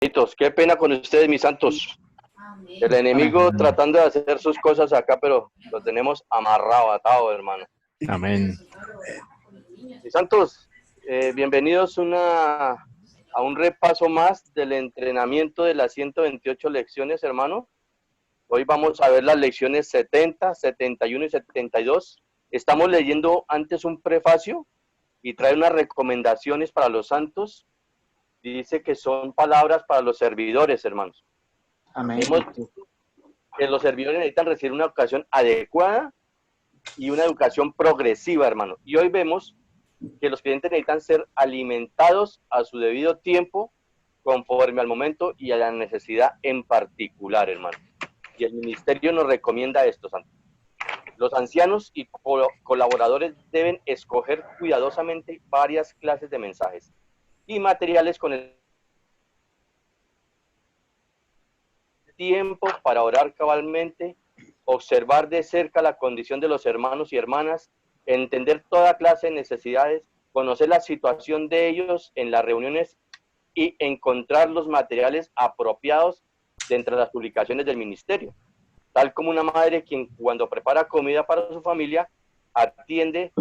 Qué pena con ustedes, mis santos. El enemigo Amén. tratando de hacer sus cosas acá, pero lo tenemos amarrado, atado, hermano. Amén. Mis santos, bienvenidos a un repaso más del entrenamiento de las 128 lecciones, hermano. Hoy vamos a ver las lecciones 70, 71 y 72. Estamos leyendo antes un prefacio y trae unas recomendaciones para los santos. Dice que son palabras para los servidores, hermanos. Amén. Hemos visto que los servidores necesitan recibir una educación adecuada y una educación progresiva, hermano. Y hoy vemos que los clientes necesitan ser alimentados a su debido tiempo, conforme al momento y a la necesidad en particular, hermano. Y el ministerio nos recomienda esto, santo. Los ancianos y colaboradores deben escoger cuidadosamente varias clases de mensajes y materiales con el tiempo para orar cabalmente, observar de cerca la condición de los hermanos y hermanas, entender toda clase de necesidades, conocer la situación de ellos en las reuniones y encontrar los materiales apropiados dentro de las publicaciones del ministerio. Tal como una madre quien cuando prepara comida para su familia atiende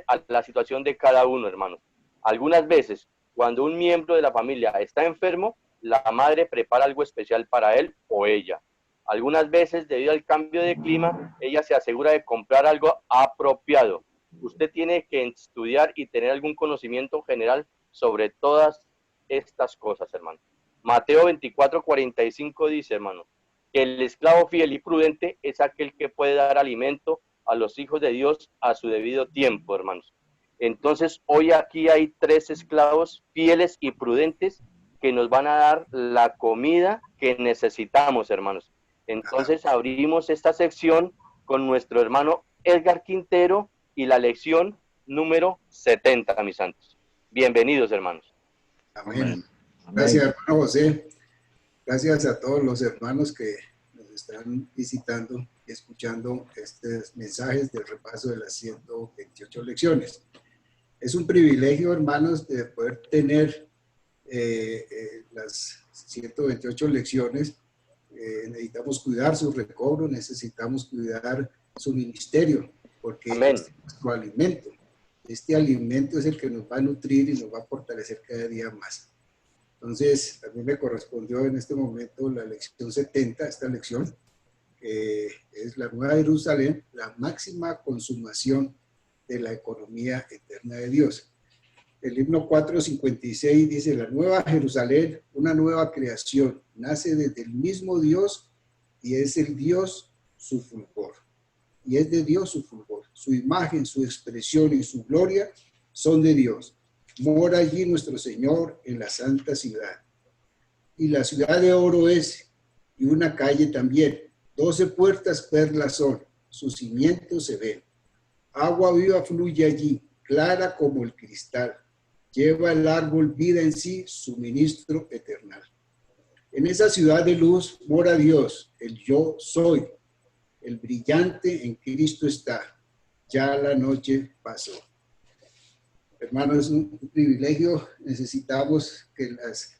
a la situación de cada uno, hermanos. Algunas veces, cuando un miembro de la familia está enfermo, la madre prepara algo especial para él o ella. Algunas veces, debido al cambio de clima, ella se asegura de comprar algo apropiado. Usted tiene que estudiar y tener algún conocimiento general sobre todas estas cosas, hermano. Mateo 24:45 dice, hermano, que el esclavo fiel y prudente es aquel que puede dar alimento a los hijos de Dios a su debido tiempo, hermanos. Entonces, hoy aquí hay 3 esclavos fieles y prudentes que nos van a dar la comida que necesitamos, hermanos. Entonces, abrimos esta sección con nuestro hermano Edgar Quintero y la lección número 70, mis santos. Bienvenidos, hermanos. Amén. Gracias, hermano José. Gracias a todos los hermanos que nos están visitando y escuchando estos mensajes del repaso de las 128 lecciones. Es un privilegio, hermanos, de poder tener las 128 lecciones. Necesitamos cuidar su recobro, necesitamos cuidar su ministerio, porque Amén. este es nuestro alimento. Este alimento es el que nos va a nutrir y nos va a fortalecer cada día más. Entonces, a mí me correspondió en este momento la lección 70, esta lección, que es la Nueva Jerusalén, la máxima consumación de la economía eterna de Dios. El himno 456 dice, la Nueva Jerusalén, una nueva creación, nace desde el mismo Dios y es el Dios su fulgor. Y es de Dios su fulgor. Su imagen, su expresión y su gloria son de Dios. Mora allí nuestro Señor en la santa ciudad. Y la ciudad de oro es, y una calle también. 12 puertas perlas son, sus cimientos se ven. Agua viva fluye allí, clara como el cristal. Lleva el árbol vida en sí, suministro eternal. En esa ciudad de luz mora Dios, el yo soy. El brillante en Cristo está. Ya la noche pasó. Hermanos, es un privilegio. Necesitamos que las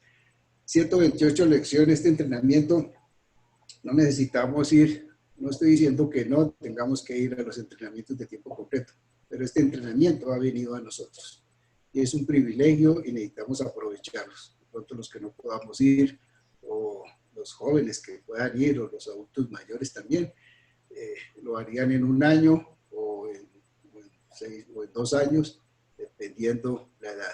128 lecciones, este entrenamiento, no necesitamos ir, no estoy diciendo que no tengamos que ir a los entrenamientos de tiempo completo, pero este entrenamiento ha venido a nosotros. Y es un privilegio y necesitamos aprovecharlos. De pronto los que no podamos ir, o los jóvenes que puedan ir, o los adultos mayores también, lo harían en un año o en 6 o en 2 años, dependiendo la edad.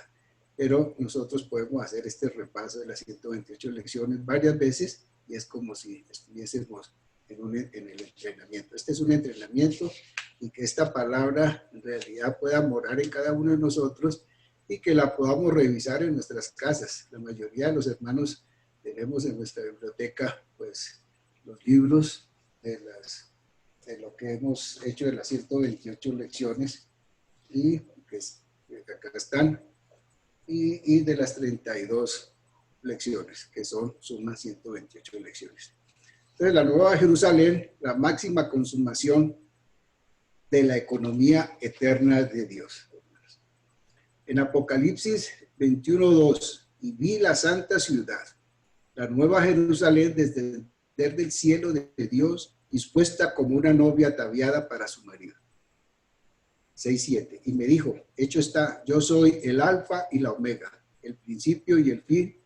Pero nosotros podemos hacer este repaso de las 128 lecciones varias veces y es como si estuviésemos en el entrenamiento. Este es un entrenamiento y que esta palabra en realidad pueda morar en cada uno de nosotros y que la podamos revisar en nuestras casas. La mayoría de los hermanos tenemos en nuestra biblioteca pues los libros de lo que hemos hecho de las 128 lecciones y que acá están, y de las 32 lecciones, que suman 128 lecciones. Entonces, la Nueva Jerusalén, la máxima consumación de la economía eterna de Dios. En Apocalipsis 21:2, y vi la santa ciudad, La nueva Jerusalén desde el cielo de Dios, dispuesta como una novia ataviada para su marido. 6:7. Y me dijo, hecho está, yo soy el alfa y la omega, el principio y el fin,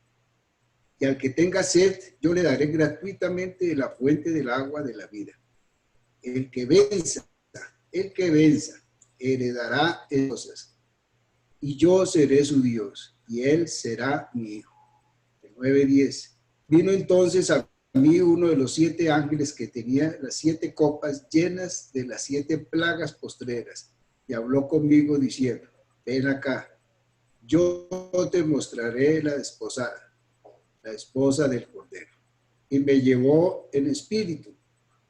y al que tenga sed, yo le daré gratuitamente de la fuente del agua de la vida. El que venza, heredará cosas, y yo seré su Dios, y él será mi hijo. 9:10. Vino entonces a mí uno de los 7 ángeles que tenía las 7 copas llenas de las 7 plagas postreras, y habló conmigo diciendo, ven acá, yo te mostraré la desposada, la esposa del Cordero. Y me llevó en espíritu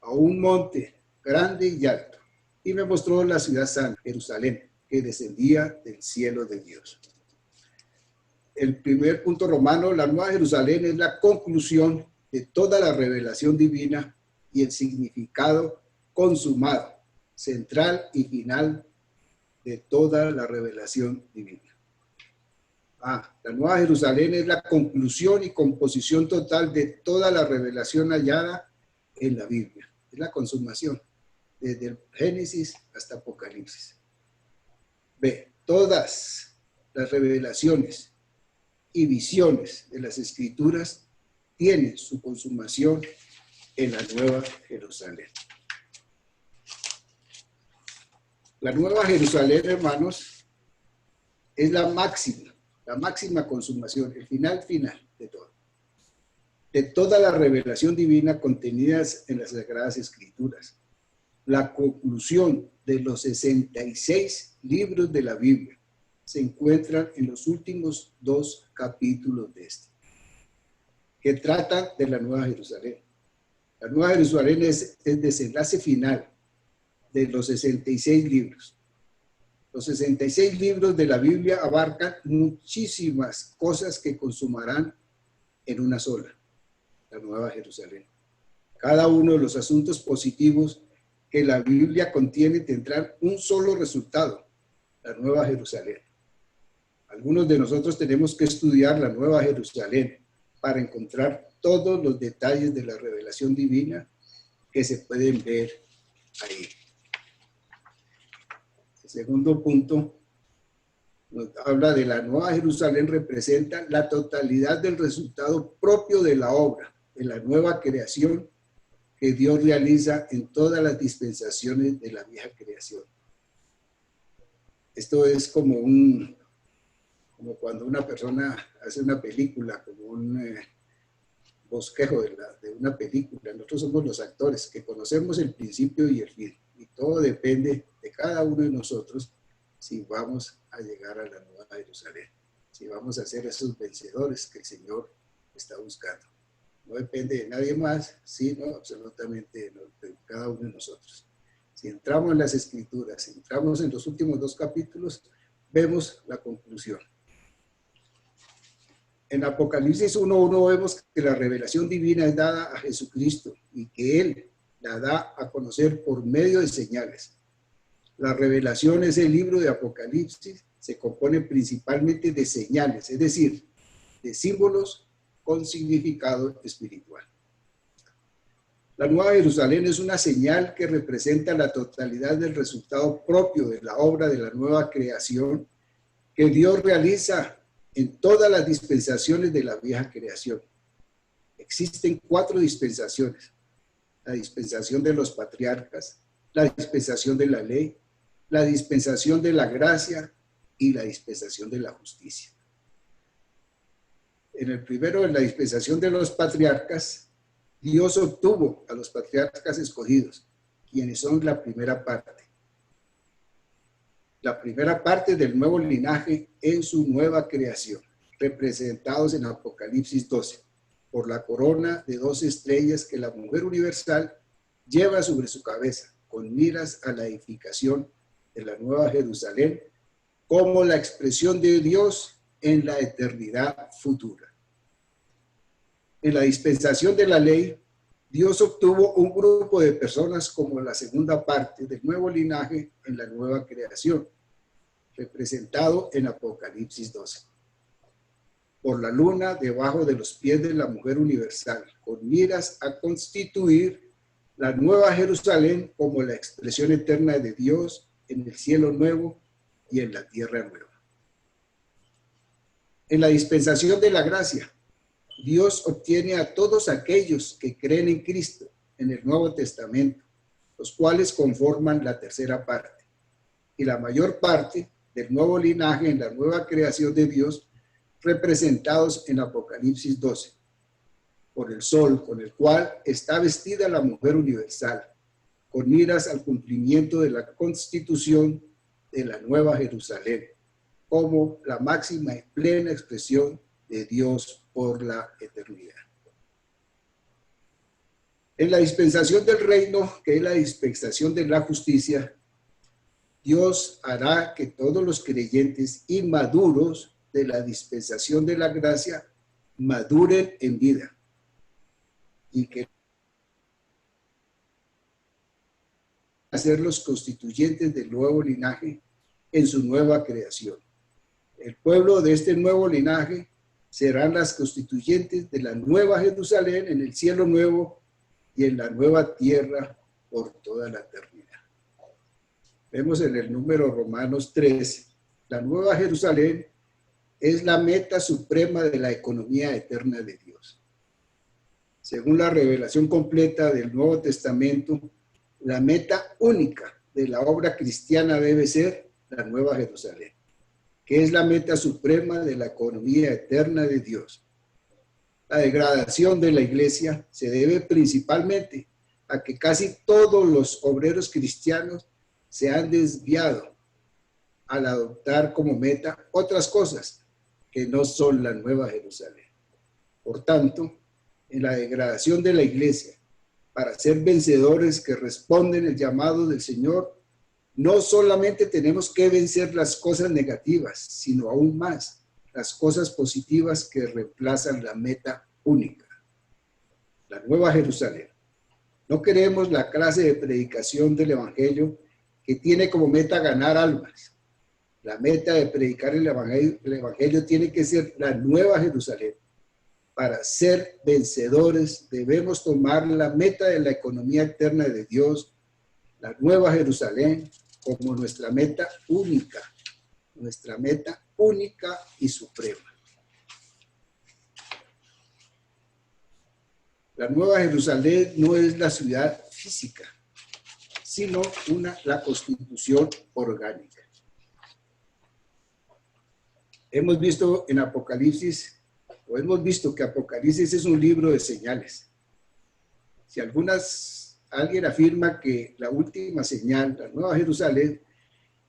a un monte grande y alto, y me mostró la ciudad santa, Jerusalén, que descendía del cielo de Dios. El primer punto romano, la Nueva Jerusalén es la conclusión de toda la revelación divina y el significado consumado, central y final de toda la revelación divina. La Nueva Jerusalén es la conclusión y composición total de toda la revelación hallada en la Biblia. Es la consumación, desde el Génesis hasta Apocalipsis. B. Todas las revelaciones y visiones de las Escrituras tienen su consumación en la Nueva Jerusalén. La Nueva Jerusalén, hermanos, es la máxima consumación, el final de todo. De toda la revelación divina contenidas en las Sagradas Escrituras. La conclusión de los 66 libros de la Biblia se encuentran en los últimos 2 capítulos de este, que tratan de la Nueva Jerusalén. La Nueva Jerusalén es el desenlace final de los 66 libros. Los 66 libros de la Biblia abarcan muchísimas cosas que consumarán en una sola, la Nueva Jerusalén. Cada uno de los asuntos positivos que la Biblia contiene tendrán un solo resultado, la Nueva Jerusalén. Algunos de nosotros tenemos que estudiar la Nueva Jerusalén para encontrar todos los detalles de la revelación divina que se pueden ver ahí. El segundo punto nos habla de la Nueva Jerusalén, representa la totalidad del resultado propio de la obra, de la nueva creación que Dios realiza en todas las dispensaciones de la vieja creación. Esto es como cuando una persona hace una película, como un bosquejo de una película. Nosotros somos los actores que conocemos el principio y el fin. Y todo depende de cada uno de nosotros si vamos a llegar a la Nueva Jerusalén, si vamos a ser esos vencedores que el Señor está buscando. No depende de nadie más, sino absolutamente de cada uno de nosotros. Si entramos en las Escrituras, si entramos en los últimos 2 capítulos, vemos la conclusión. En Apocalipsis 1:1 vemos que la revelación divina es dada a Jesucristo y que Él la da a conocer por medio de señales. La revelación, es el libro de Apocalipsis, se compone principalmente de señales, es decir, de símbolos con significado espiritual. La Nueva Jerusalén es una señal que representa la totalidad del resultado propio de la obra de la nueva creación que Dios realiza en todas las dispensaciones de la vieja creación. Existen 4 dispensaciones: la dispensación de los patriarcas, la dispensación de la ley, la dispensación de la gracia y la dispensación de la justicia. En el primero, en la dispensación de los patriarcas, Dios obtuvo a los patriarcas escogidos, quienes son la primera parte. La primera parte del nuevo linaje en su nueva creación, representados en Apocalipsis 12, por la corona de 12 estrellas que la mujer universal lleva sobre su cabeza, con miras a la edificación de la Nueva Jerusalén, como la expresión de Dios en la eternidad futura. En la dispensación de la ley, Dios obtuvo un grupo de personas como la segunda parte del nuevo linaje en la nueva creación, representado en Apocalipsis 12. por la luna debajo de los pies de la mujer universal, con miras a constituir la nueva Jerusalén como la expresión eterna de Dios en el cielo nuevo y en la tierra nueva. En la dispensación de la gracia, Dios obtiene a todos aquellos que creen en Cristo en el Nuevo Testamento, los cuales conforman la tercera parte, y la mayor parte del nuevo linaje en la nueva creación de Dios, representados en Apocalipsis 12, por el sol con el cual está vestida la mujer universal, con miras al cumplimiento de la constitución de la nueva Jerusalén, como la máxima y plena expresión de Dios por la eternidad. En la dispensación del reino, que es la dispensación de la justicia, Dios hará que todos los creyentes inmaduros de la dispensación de la gracia maduren en vida y que ser los constituyentes del nuevo linaje en su nueva creación. El pueblo de este nuevo linaje serán las constituyentes de la nueva Jerusalén en el cielo nuevo y en la nueva tierra por toda la eternidad. Vemos en el número Romanos 13, la nueva Jerusalén es la meta suprema de la economía eterna de Dios. Según la revelación completa del Nuevo Testamento, la meta única de la obra cristiana debe ser la nueva Jerusalén, que es la meta suprema de la economía eterna de Dios. La degradación de la iglesia se debe principalmente a que casi todos los obreros cristianos se han desviado al adoptar como meta otras cosas que no son la nueva Jerusalén. Por tanto, en la degradación de la iglesia, para ser vencedores que responden el llamado del Señor, no solamente tenemos que vencer las cosas negativas, sino aún más las cosas positivas que reemplazan la meta única, la nueva Jerusalén. No queremos la clase de predicación del Evangelio que tiene como meta ganar almas. La meta de predicar el Evangelio tiene que ser la nueva Jerusalén. Para ser vencedores debemos tomar la meta de la economía eterna de Dios, la nueva Jerusalén, como nuestra meta única y suprema. La nueva Jerusalén no es la ciudad física, sino la constitución orgánica. Hemos visto en Apocalipsis, hemos visto que Apocalipsis es un libro de señales. Si alguien afirma que la última señal, la nueva Jerusalén,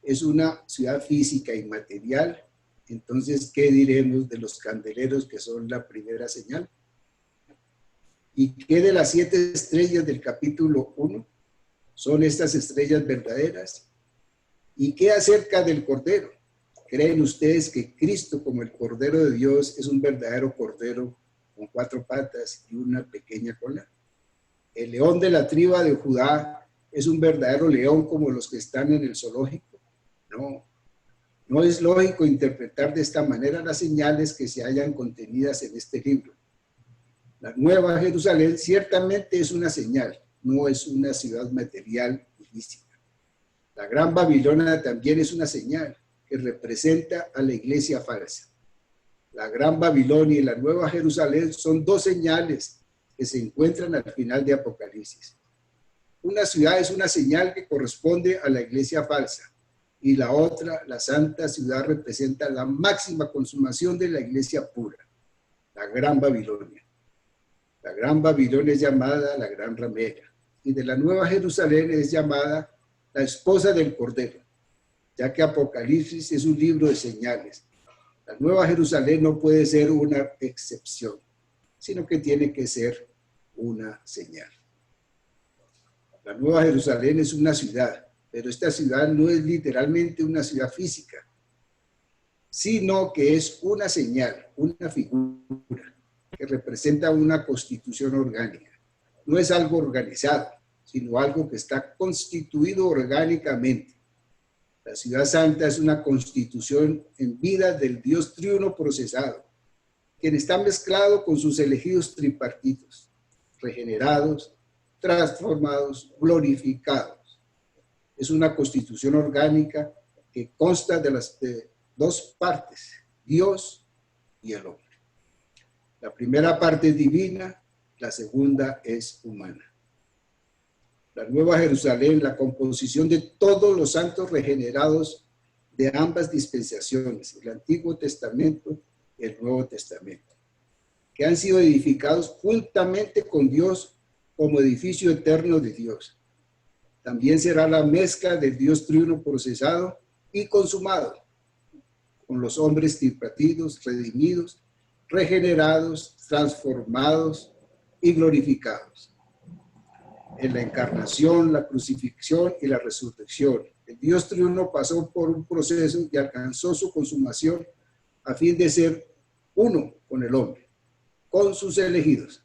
es una ciudad física y material, entonces, ¿qué diremos de los candeleros que son la primera señal? ¿Y qué de las 7 estrellas del capítulo 1? ¿Son estas estrellas verdaderas? ¿Y qué acerca del Cordero? ¿Creen ustedes que Cristo, como el Cordero de Dios, es un verdadero Cordero con 4 patas y una pequeña cola? ¿El león de la tribu de Judá es un verdadero león como los que están en el zoológico? No, no es lógico interpretar de esta manera las señales que se hallan contenidas en este libro. La nueva Jerusalén ciertamente es una señal, no es una ciudad material y física. La gran Babilonia también es una señal que representa a la iglesia falsa. La gran Babilonia y la nueva Jerusalén son 2 señales que se encuentran al final de Apocalipsis. Una ciudad es una señal que corresponde a la iglesia falsa y la otra, la santa ciudad, representa la máxima consumación de la iglesia pura, la gran Babilonia. La gran Babilonia es llamada la gran ramera y de la nueva Jerusalén es llamada la esposa del Cordero, ya que Apocalipsis es un libro de señales. La nueva Jerusalén no puede ser una excepción, sino que tiene que ser una señal. La nueva Jerusalén es una ciudad, pero esta ciudad no es literalmente una ciudad física, sino que es una señal, una figura que representa una constitución orgánica. No es algo organizado, sino algo que está constituido orgánicamente. La ciudad santa es una constitución en vida del Dios triuno procesado. quien está mezclado con sus elegidos tripartitos, regenerados, transformados, glorificados. Es una constitución orgánica que consta de dos partes, Dios y el hombre. La primera parte es divina, la segunda es humana. La Nueva Jerusalén, la composición de todos los santos regenerados de ambas dispensaciones, el Antiguo Testamento y el Nuevo Testamento, que han sido edificados juntamente con Dios como edificio eterno de Dios. También será la mezcla del Dios triuno procesado y consumado, con los hombres tripartitos, redimidos, regenerados, transformados y glorificados. En la encarnación, la crucifixión y la resurrección, el Dios triuno pasó por un proceso y alcanzó su consumación a fin de ser uno con el hombre, con sus elegidos.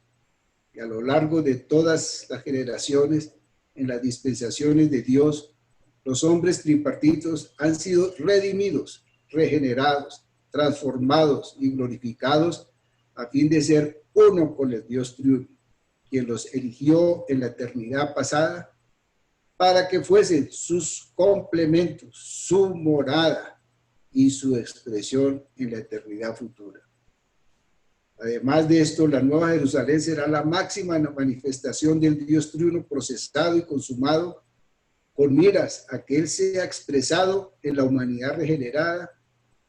Y a lo largo de todas las generaciones, en las dispensaciones de Dios, los hombres tripartitos han sido redimidos, regenerados, transformados y glorificados a fin de ser uno con el Dios triuno, quien los eligió en la eternidad pasada para que fuesen sus complementos, su morada y su expresión en la eternidad futura. Además de esto, la Nueva Jerusalén será la máxima manifestación del Dios triuno procesado y consumado, con miras a que Él sea expresado en la humanidad regenerada,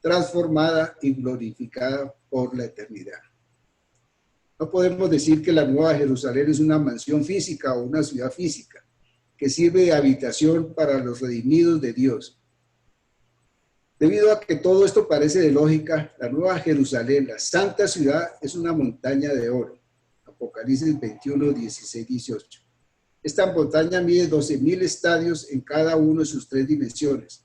transformada y glorificada por la eternidad. No podemos decir que la Nueva Jerusalén es una mansión física o una ciudad física que sirve de habitación para los redimidos de Dios. Debido a que todo esto parece de lógica, la Nueva Jerusalén, la santa ciudad, es una montaña de oro. Apocalipsis 21, 16, 18. Esta montaña mide 12.000 estadios en cada uno de sus tres dimensiones,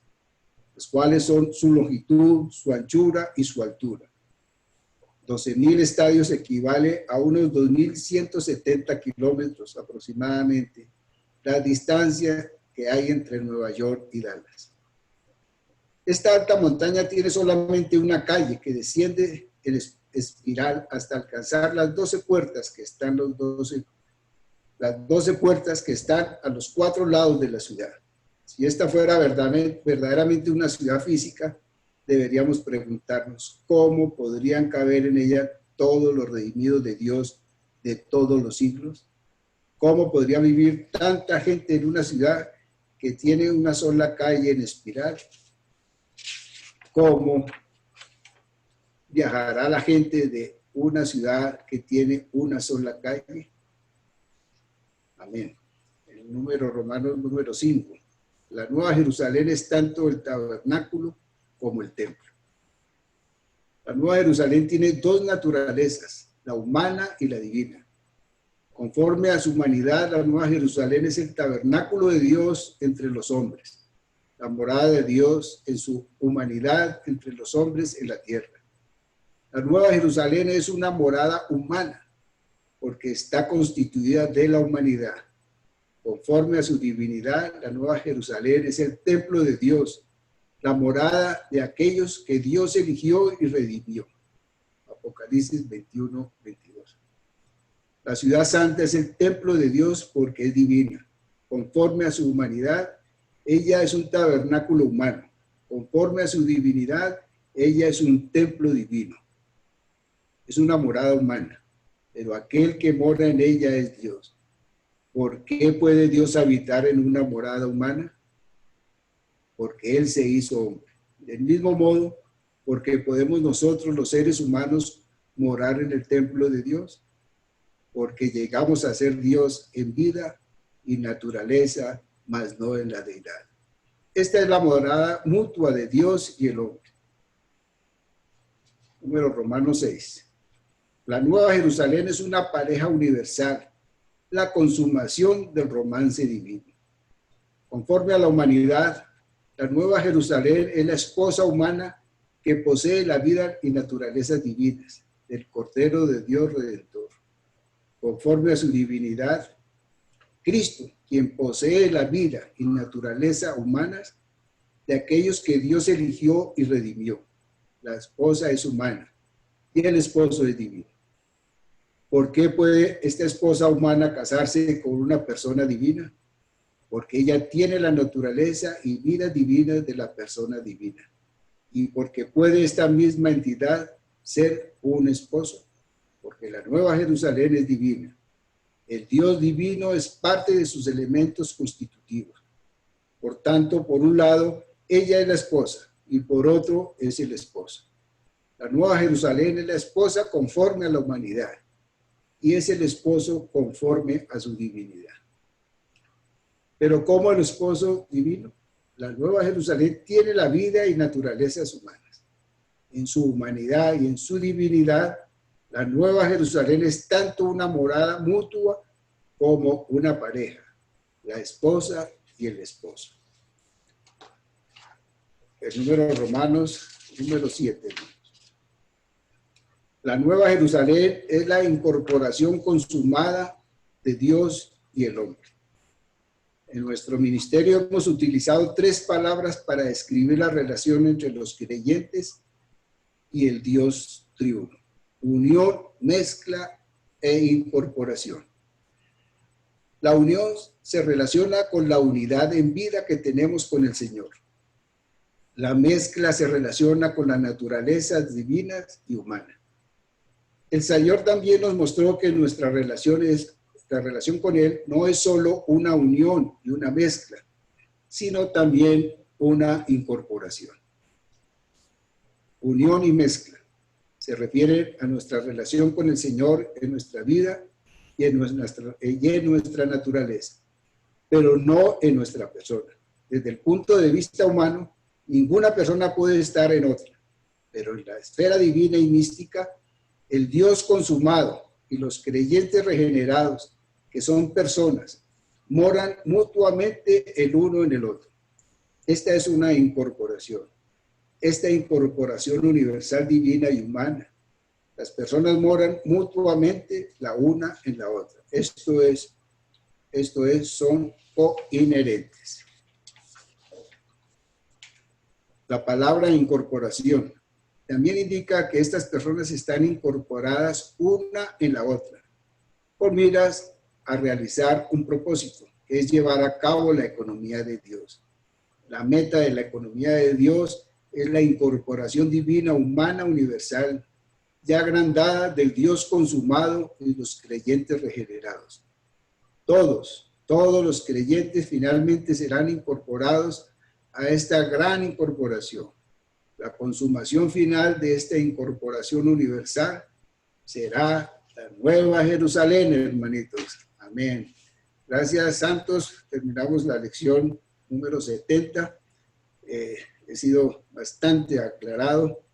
las cuales son su longitud, su anchura y su altura. 12.000 estadios equivale a unos 2.170 kilómetros aproximadamente, la distancia que hay entre Nueva York y Dallas. Esta alta montaña tiene solamente una calle que desciende en espiral hasta alcanzar las 12 puertas que están las 12 puertas que están a los 4 lados de la ciudad. Si esta fuera verdaderamente una ciudad física, deberíamos preguntarnos cómo podrían caber en ella todos los redimidos de Dios de todos los siglos. ¿Cómo podría vivir tanta gente en una ciudad que tiene una sola calle en espiral? ¿Cómo viajará la gente de una ciudad que tiene una sola calle? Amén. El número romano, número 5. La Nueva Jerusalén es tanto el tabernáculo como el templo. La Nueva Jerusalén tiene dos naturalezas, la humana y la divina. Conforme a su humanidad, la Nueva Jerusalén es el tabernáculo de Dios entre los hombres, la morada de Dios en su humanidad entre los hombres en la tierra. La Nueva Jerusalén es una morada humana, porque está constituida de la humanidad. Conforme a su divinidad, la Nueva Jerusalén es el templo de Dios, la morada de aquellos que Dios eligió y redimió. Apocalipsis 21, 22. La ciudad santa es el templo de Dios porque es divina. Conforme a su humanidad, ella es un tabernáculo humano. Conforme a su divinidad, ella es un templo divino. Es una morada humana, pero aquel que mora en ella es Dios. ¿Por qué puede Dios habitar en una morada humana? Porque Él se hizo hombre. Del mismo modo, porque podemos nosotros los seres humanos morar en el templo de Dios, porque llegamos a ser Dios en vida y naturaleza, mas no en la deidad. Esta es la morada mutua de Dios y el hombre. Número Romanos 6. La Nueva Jerusalén es una pareja universal, la consumación del romance divino. Conforme a la humanidad, la Nueva Jerusalén es la esposa humana que posee la vida y naturalezas divinas del Cordero de Dios Redentor. Conforme a su divinidad, Cristo, quien posee la vida y naturaleza humanas de aquellos que Dios eligió y redimió. La esposa es humana, y el esposo es divino. ¿Por qué puede esta esposa humana casarse con una persona divina? Porque ella tiene la naturaleza y vida divina de la persona divina. Y porque puede esta misma entidad ser un esposo. Porque la Nueva Jerusalén es divina. El Dios divino es parte de sus elementos constitutivos. Por tanto, por un lado, ella es la esposa y por otro es el esposo. La Nueva Jerusalén es la esposa conforme a la humanidad y es el esposo conforme a su divinidad. Pero ¿cómo el esposo divino? La Nueva Jerusalén tiene la vida y naturalezas humanas. En su humanidad y en su divinidad, la Nueva Jerusalén es tanto una morada mutua como una pareja, la esposa y el esposo. El número Romanos, número 7. La Nueva Jerusalén es la incorporación consumada de Dios y el hombre. En nuestro ministerio hemos utilizado 3 palabras para describir la relación entre los creyentes y el Dios triuno: unión, mezcla e incorporación. La unión se relaciona con la unidad en vida que tenemos con el Señor. La mezcla se relaciona con las naturalezas divinas y humanas. El Señor también nos mostró que nuestra relación con Él no es solo una unión y una mezcla, sino también una incorporación. Unión y mezcla se refiere a nuestra relación con el Señor en nuestra vida y en nuestra naturaleza, pero no en nuestra persona. Desde el punto de vista humano, ninguna persona puede estar en otra, pero en la esfera divina y mística, el Dios consumado y los creyentes regenerados, que son personas, moran mutuamente el uno en el otro. Esta es una incorporación. Esta incorporación universal, divina y humana. Las personas moran mutuamente la una en la otra. Esto es, son coinherentes. La palabra incorporación también indica que estas personas están incorporadas una en la otra, con miras a realizar un propósito, que es llevar a cabo la economía de Dios. La meta de la economía de Dios es la incorporación divina, humana, universal, ya agrandada del Dios consumado y los creyentes regenerados. Todos los creyentes finalmente serán incorporados a esta gran incorporación. La consumación final de esta incorporación universal será la Nueva Jerusalén, hermanitos. Amén. Gracias, santos. Terminamos la lección número 70. He sido bastante aclarado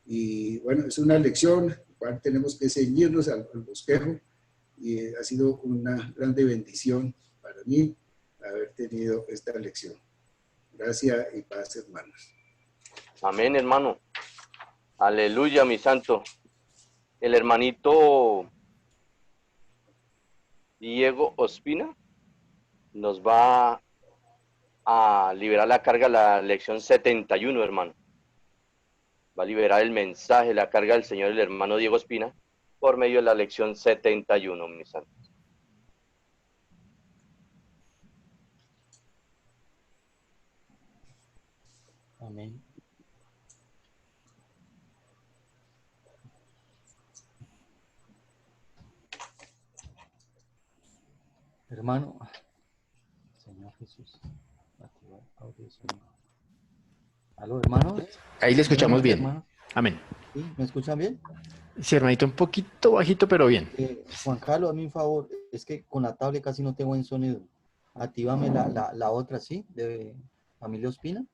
y bueno, es una lección en la cual tenemos que ceñirnos al bosquejo y ha sido una grande bendición para mí haber tenido esta lección. Gracias y paz, hermanos. Amén, hermano. Aleluya, mi santo. El hermanito Diego Ospina nos va a liberar la carga, la lección 71, hermano. Va a liberar el mensaje, la carga del Señor, el hermano Diego Ospina, por medio de la lección 71, mi santo. Amén. Hermano, Señor Jesús. ¿Aló, hermanos? Ahí le escuchamos bien. Hermanos. Amén. ¿Sí? ¿Me escuchan bien? Sí, hermanito, un poquito bajito, pero bien. Juan Carlos, a mí un favor, es que con la tablet casi no tengo buen sonido. Actívame la otra, ¿sí? De Familia Ospina.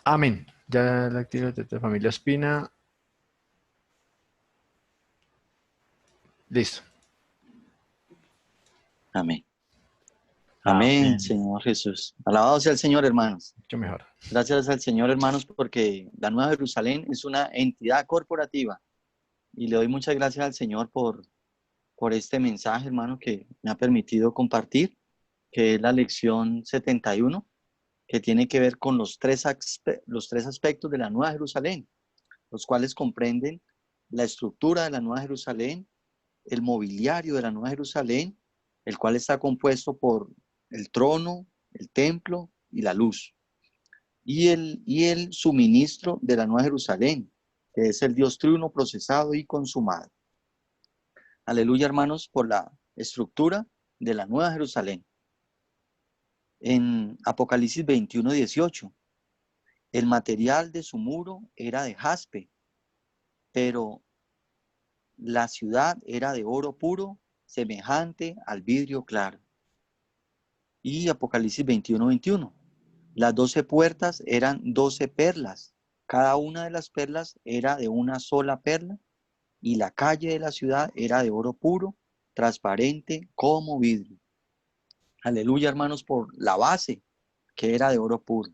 Amén. Ya la activo de Familia Ospina. Listo. Amén. Amén, Señor Jesús. Alabado sea el Señor, hermanos. Mucho mejor. Gracias al Señor, hermanos, porque la Nueva Jerusalén es una entidad corporativa. Y le doy muchas gracias al Señor por este mensaje, hermano, que me ha permitido compartir, que es la lección 71, que tiene que ver con los tres aspectos de la Nueva Jerusalén, los cuales comprenden la estructura de la Nueva Jerusalén, el mobiliario de la Nueva Jerusalén, el cual está compuesto por el trono, el templo y la luz. Y el suministro de la Nueva Jerusalén, que es el Dios triuno procesado y consumado. Aleluya, hermanos, por la estructura de la Nueva Jerusalén. En Apocalipsis 21:18, el material de su muro era de jaspe, pero la ciudad era de oro puro, semejante al vidrio claro. Y Apocalipsis 21:21, las 12 puertas eran 12 perlas, cada una de las perlas era de una sola perla, y la calle de la ciudad era de oro puro, transparente como vidrio. Aleluya, hermanos, por la base que era de oro puro.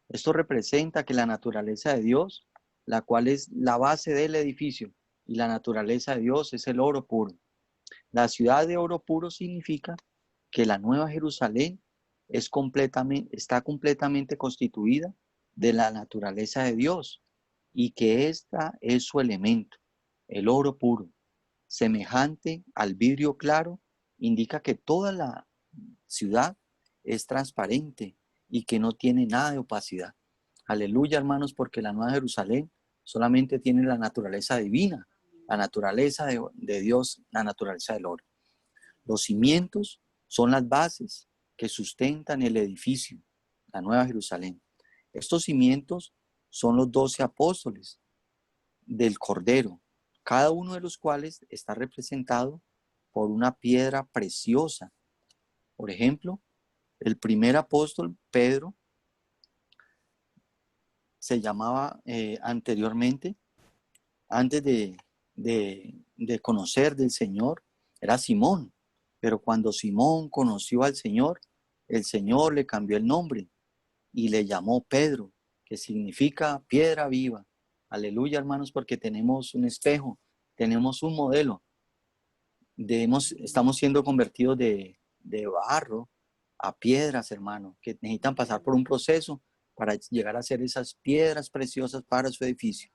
Esto representa que la naturaleza de Dios, la cual es la base del edificio, y la naturaleza de Dios es el oro puro. La ciudad de oro puro significa que la Nueva Jerusalén está completamente constituida de la naturaleza de Dios y que esta es su elemento, el oro puro, semejante al vidrio claro, indica que toda la ciudad es transparente y que no tiene nada de opacidad. Aleluya, hermanos, porque la Nueva Jerusalén solamente tiene la naturaleza divina, la naturaleza de Dios, la naturaleza del oro. Los cimientos son las bases que sustentan el edificio, la Nueva Jerusalén. Estos cimientos son los 12 apóstoles del Cordero, cada uno de los cuales está representado por una piedra preciosa. Por ejemplo, el primer apóstol, Pedro, se llamaba anteriormente, antes de conocer del Señor, era Simón. Pero cuando Simón conoció al Señor, el Señor le cambió el nombre y le llamó Pedro, que significa piedra viva. Aleluya, hermanos, porque tenemos un espejo, tenemos un modelo. Estamos siendo convertidos de barro a piedras, hermano, que necesitan pasar por un proceso para llegar a ser esas piedras preciosas para su edificio.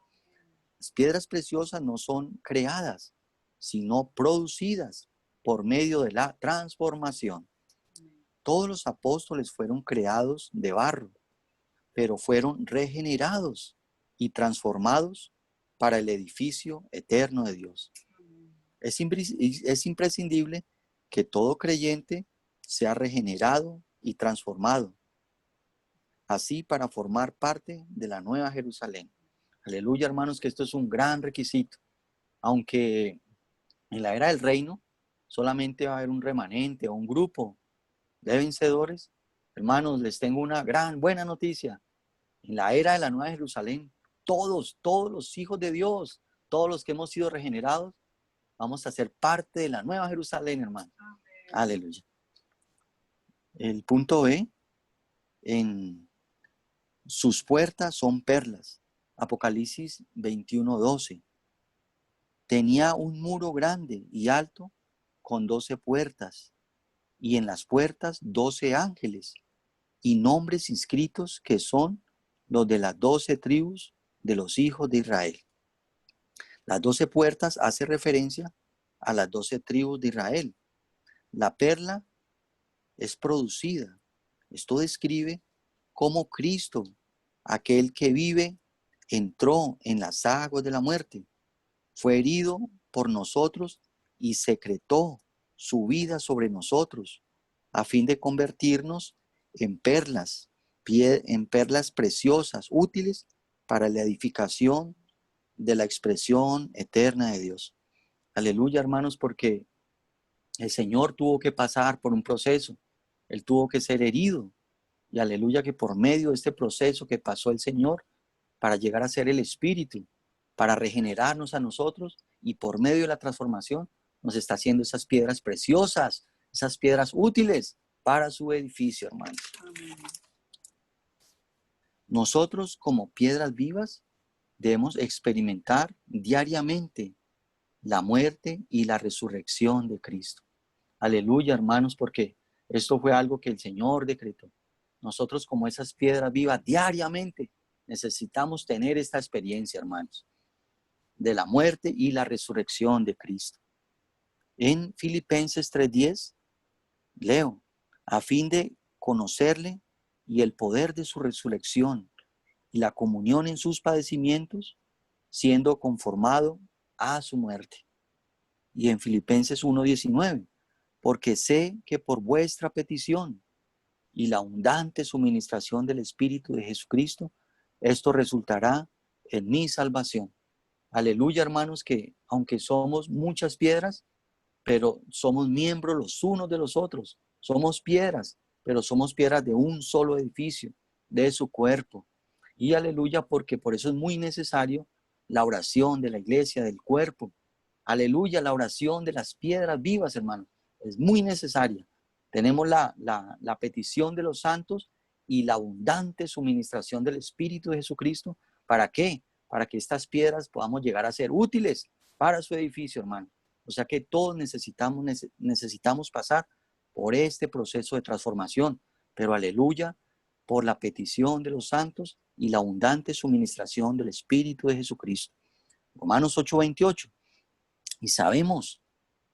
Las piedras preciosas no son creadas, sino producidas por medio de la transformación. Todos los apóstoles fueron creados de barro, pero fueron regenerados y transformados para el edificio eterno de Dios. Es imprescindible que todo creyente sea regenerado y transformado, así para formar parte de la Nueva Jerusalén. Aleluya, hermanos, que esto es un gran requisito. Aunque en la era del reino solamente va a haber un remanente o un grupo de vencedores, hermanos, les tengo una buena noticia. En la era de la Nueva Jerusalén, todos los hijos de Dios, todos los que hemos sido regenerados, vamos a ser parte de la Nueva Jerusalén, hermano. Aleluya. El punto B, en sus puertas son perlas. Apocalipsis 21:12. Tenía un muro grande y alto con 12 puertas, y en las puertas 12 ángeles, y nombres inscritos que son los de las 12 tribus de los hijos de Israel. Las 12 puertas hace referencia a las 12 tribus de Israel. La perla es producida. Esto describe cómo Cristo, aquel que vive, entró en las aguas de la muerte, fue herido por nosotros y secretó su vida sobre nosotros, a fin de convertirnos en perlas preciosas, útiles para la edificación de la expresión eterna de Dios. Aleluya, hermanos, porque el Señor tuvo que pasar por un proceso, Él tuvo que ser herido, y aleluya que por medio de este proceso que pasó el Señor, para llegar a ser el Espíritu, para regenerarnos a nosotros, y por medio de la transformación nos está haciendo esas piedras preciosas, esas piedras útiles para su edificio, hermanos. Amén. Nosotros como piedras vivas debemos experimentar diariamente la muerte y la resurrección de Cristo. Aleluya, hermanos, porque esto fue algo que el Señor decretó. Nosotros como esas piedras vivas diariamente necesitamos tener esta experiencia, hermanos. de la muerte y la resurrección de Cristo. En Filipenses 3:10, leo, a fin de conocerle y el poder de su resurrección y la comunión en sus padecimientos, siendo conformado a su muerte. Y en Filipenses 1:19, porque sé que por vuestra petición y la abundante suministración del Espíritu de Jesucristo, esto resultará en mi salvación. Aleluya, hermanos, que aunque somos muchas piedras, pero somos miembros los unos de los otros. Somos piedras, pero somos piedras de un solo edificio, de su cuerpo. Y aleluya, porque por eso es muy necesario la oración de la iglesia, del cuerpo. Aleluya, la oración de las piedras vivas, hermanos. Es muy necesaria. Tenemos la petición de los santos y la abundante suministración del Espíritu de Jesucristo. ¿Para qué? Para que estas piedras podamos llegar a ser útiles para su edificio, hermano. O sea que todos necesitamos pasar por este proceso de transformación. Pero aleluya, por la petición de los santos y la abundante suministración del Espíritu de Jesucristo. Romanos 8:28. Y sabemos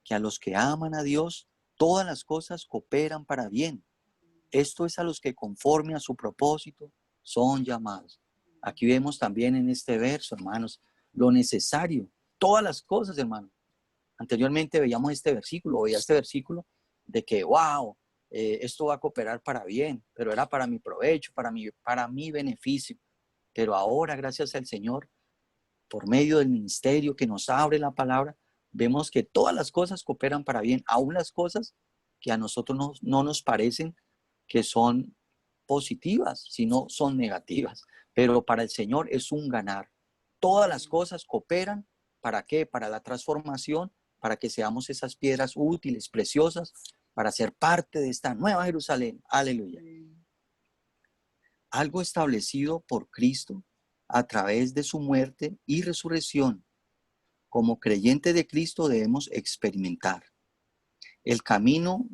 que a los que aman a Dios, todas las cosas cooperan para bien. Esto es a los que conforme a su propósito son llamados. Aquí vemos también en este verso, hermanos, lo necesario. Todas las cosas, hermanos. Anteriormente veíamos veía este versículo de que, wow, esto va a cooperar para bien, pero era para mi provecho, para mi beneficio. Pero ahora, gracias al Señor, por medio del ministerio que nos abre la palabra, vemos que todas las cosas cooperan para bien, aún las cosas que a nosotros no nos parecen que son positivas, sino son negativas. Pero para el Señor es un ganar. Todas las cosas cooperan, ¿para qué? Para la transformación, para que seamos esas piedras útiles, preciosas, para ser parte de esta nueva Jerusalén. Aleluya. Algo establecido por Cristo a través de su muerte y resurrección. Como creyentes de Cristo debemos experimentar el camino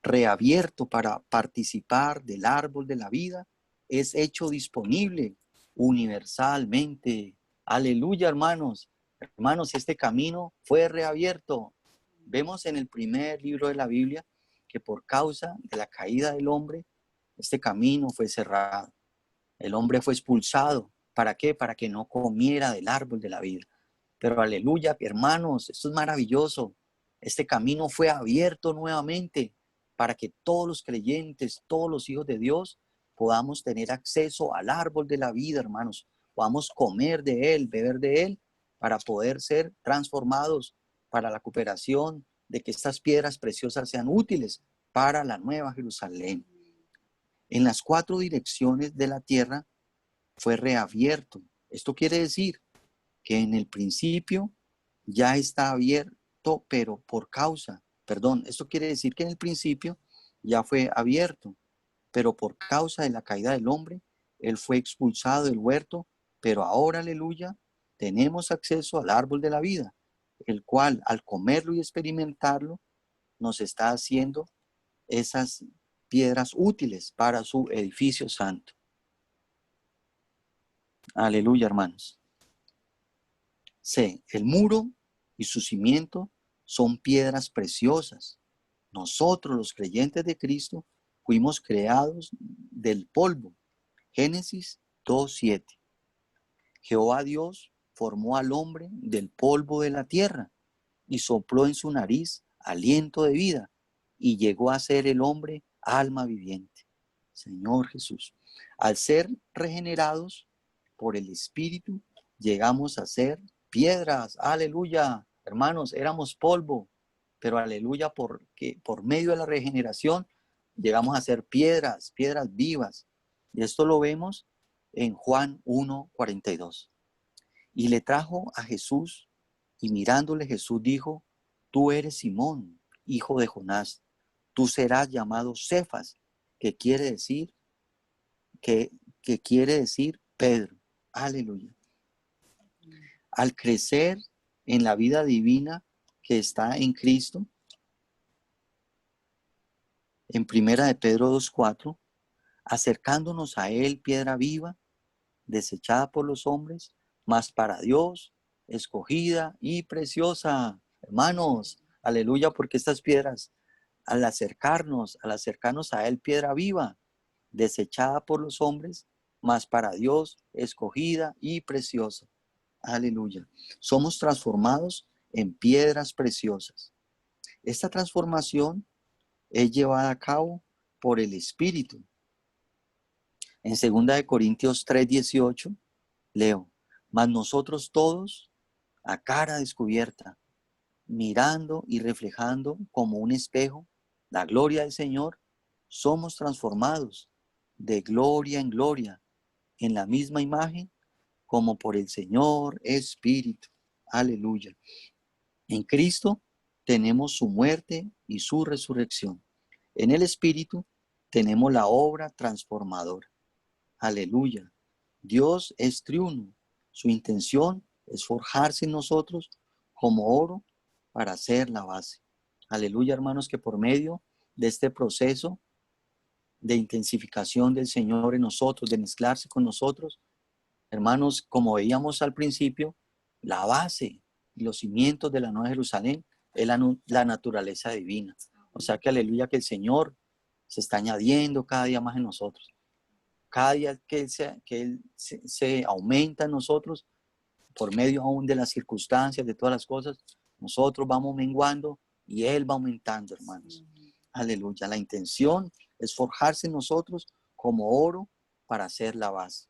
reabierto para participar del árbol de la vida, es hecho disponible universalmente. Aleluya, hermanos. Hermanos, este camino fue reabierto. Vemos en el primer libro de la Biblia que por causa de la caída del hombre, este camino fue cerrado. El hombre fue expulsado. ¿Para qué? Para que no comiera del árbol de la vida. Pero aleluya, hermanos, esto es maravilloso. Este camino fue abierto nuevamente para que todos los creyentes, todos los hijos de Dios, podamos tener acceso al árbol de la vida, hermanos. Podamos comer de él, beber de él, para poder ser transformados para la cooperación de que estas piedras preciosas sean útiles para la nueva Jerusalén. En las 4 direcciones de la tierra fue reabierto. Esto quiere decir que en el principio ya está abierto, pero esto quiere decir que en el principio ya fue abierto, pero por causa de la caída del hombre, él fue expulsado del huerto, pero ahora, aleluya, tenemos acceso al árbol de la vida, el cual al comerlo y experimentarlo, nos está haciendo esas piedras útiles para su edificio santo. Aleluya, hermanos. C. El muro y su cimiento son piedras preciosas. Nosotros, los creyentes de Cristo, fuimos creados del polvo. Génesis 2:7. Jehová Dios formó al hombre del polvo de la tierra y sopló en su nariz aliento de vida y llegó a ser el hombre alma viviente. Señor Jesús, al ser regenerados por el Espíritu, llegamos a ser piedras. Aleluya, hermanos, éramos polvo, pero aleluya, porque por medio de la regeneración llegamos a ser piedras vivas. Y esto lo vemos en Juan 1:42. Y le trajo a Jesús, y mirándole Jesús dijo: tú eres Simón, hijo de Jonás, tú serás llamado Cefas, que quiere decir Pedro. Aleluya. Al crecer en la vida divina que está en Cristo, en 1 de Pedro 2:4, acercándonos a él, piedra viva, desechada por los hombres, mas para Dios escogida y preciosa. Hermanos, aleluya, porque estas piedras, al acercarnos a Él, piedra viva, desechada por los hombres, mas para Dios escogida y preciosa. Aleluya. Somos transformados en piedras preciosas. Esta transformación es llevada a cabo por el Espíritu. En 2 Corintios 3:18, leo, mas nosotros todos, a cara descubierta, mirando y reflejando como un espejo la gloria del Señor, somos transformados de gloria en gloria en la misma imagen como por el Señor Espíritu. Aleluya. En Cristo tenemos su muerte y su resurrección. En el Espíritu tenemos la obra transformadora. Aleluya. Dios es triuno. Su intención es forjarse en nosotros como oro para hacer la base. Aleluya, hermanos, que por medio de este proceso de intensificación del Señor en nosotros, de mezclarse con nosotros, hermanos, como veíamos al principio, la base y los cimientos de la Nueva Jerusalén es la naturaleza divina. O sea que aleluya, que el Señor se está añadiendo cada día más en nosotros. Cada día que Él se aumenta en nosotros, por medio aún de las circunstancias, de todas las cosas, nosotros vamos menguando y Él va aumentando, hermanos. Aleluya. La intención es forjarse en nosotros como oro para hacer la base.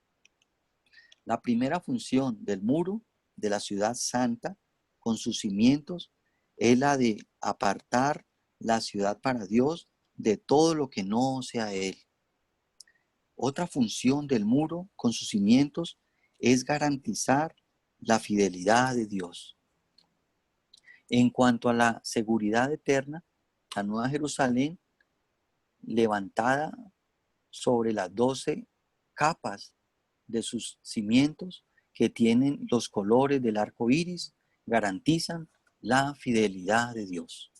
La primera función del muro de la ciudad santa con sus cimientos es la de apartar la ciudad para Dios de todo lo que no sea Él. Otra función del muro con sus cimientos es garantizar la fidelidad de Dios. En cuanto a la seguridad eterna, la Nueva Jerusalén, levantada sobre las 12 capas de sus cimientos que tienen los colores del arco iris, garantizan la fidelidad de Dios.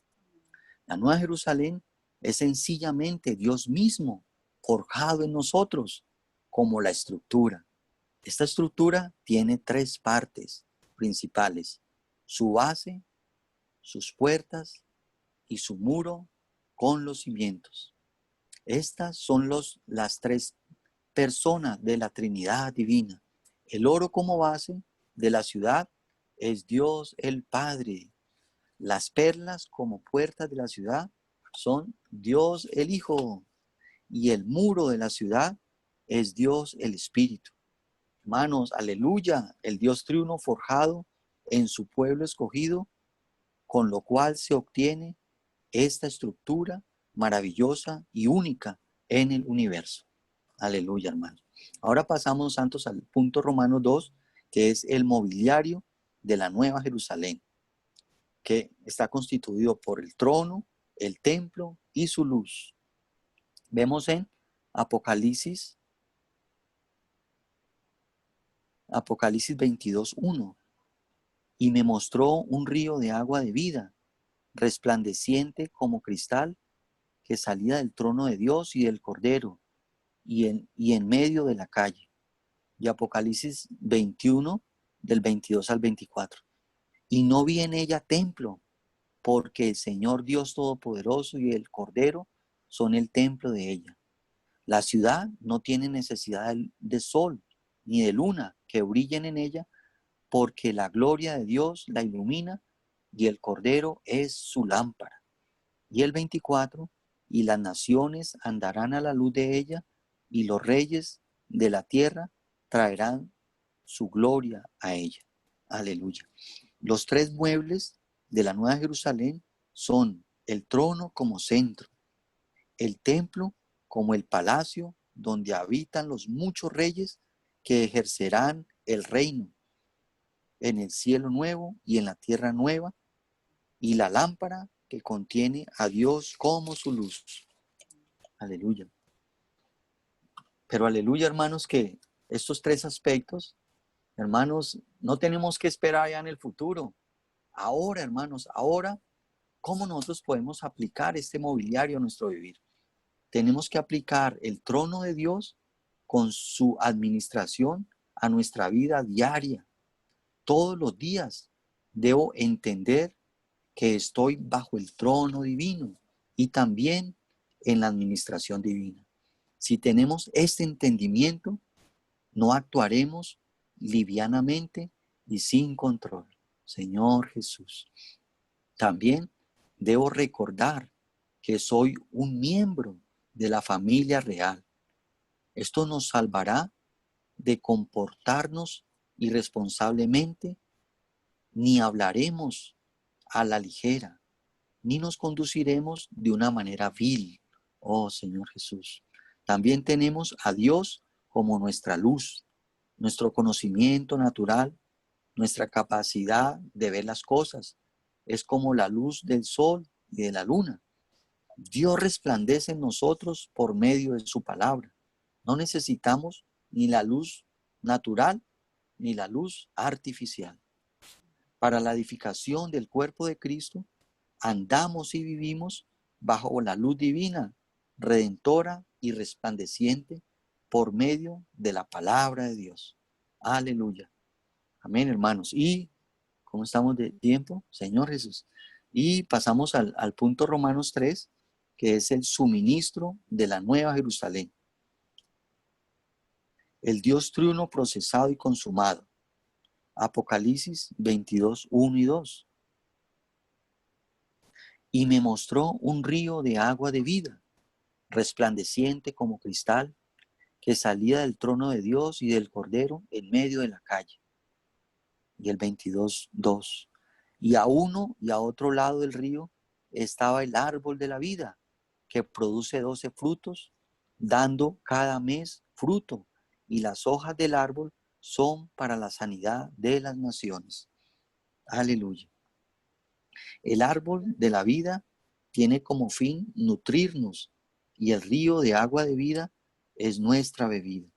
La Nueva Jerusalén es sencillamente Dios mismo forjado en nosotros como la estructura. Esta estructura tiene 3 partes principales: su base, sus puertas y su muro con los cimientos. Estas son las 3 personas de la Trinidad divina. El oro como base de la ciudad es Dios el Padre. Las perlas como puertas de la ciudad son Dios el Hijo. Y el muro de la ciudad es Dios el Espíritu. Hermanos, aleluya, el Dios triuno forjado en su pueblo escogido, con lo cual se obtiene esta estructura maravillosa y única en el universo. Aleluya, hermanos. Ahora pasamos, santos, al punto Romanos 2, que es el mobiliario de la Nueva Jerusalén, que está constituido por el trono, el templo y su luz. Vemos en Apocalipsis 22:1. Y me mostró un río de agua de vida, resplandeciente como cristal, que salía del trono de Dios y del Cordero, y en medio de la calle. Y Apocalipsis 21, del 22 al 24. Y no vi en ella templo, porque el Señor Dios Todopoderoso y el Cordero son el templo de ella. La ciudad no tiene necesidad de sol ni de luna que brillen en ella, porque la gloria de Dios la ilumina y el Cordero es su lámpara. Y el 24, y las naciones andarán a la luz de ella, y los reyes de la tierra traerán su gloria a ella. Aleluya. Los 3 muebles de la Nueva Jerusalén son el trono como centro, el templo como el palacio donde habitan los muchos reyes que ejercerán el reino en el cielo nuevo y en la tierra nueva, y la lámpara que contiene a Dios como su luz. Aleluya. Pero aleluya, hermanos, que estos 3 aspectos, hermanos, no tenemos que esperar ya en el futuro. Ahora, hermanos, ahora, ¿cómo nosotros podemos aplicar este mobiliario a nuestro vivir? Tenemos que aplicar el trono de Dios con su administración a nuestra vida diaria. todos los días debo entender que estoy bajo el trono divino y también en la administración divina. Si tenemos este entendimiento, no actuaremos livianamente y sin control. Señor Jesús, también debo recordar que soy un miembro de la familia real. Esto nos salvará de comportarnos irresponsablemente, ni hablaremos a la ligera, ni nos conduciremos de una manera vil. Oh Señor Jesús, también tenemos a Dios como nuestra luz, nuestro conocimiento natural, nuestra capacidad de ver las cosas. Es como la luz del sol y de la luna. Dios resplandece en nosotros por medio de su palabra. No necesitamos ni la luz natural ni la luz artificial. Para la edificación del cuerpo de Cristo, andamos y vivimos bajo la luz divina, redentora y resplandeciente por medio de la palabra de Dios. Aleluya. Amén, hermanos. ¿Y cómo estamos de tiempo? Señor Jesús. Y pasamos al punto Romanos 3, que es el suministro de la Nueva Jerusalén. El Dios triuno procesado y consumado. Apocalipsis 22, 1 y 2. Y me mostró un río de agua de vida, resplandeciente como cristal, que salía del trono de Dios y del Cordero en medio de la calle. Y el 22, 2. Y a uno y a otro lado del río estaba el árbol de la vida, que produce 12 frutos, dando cada mes fruto, y las hojas del árbol son para la sanidad de las naciones. Aleluya. El árbol de la vida tiene como fin nutrirnos, y el río de agua de vida es nuestra bebida.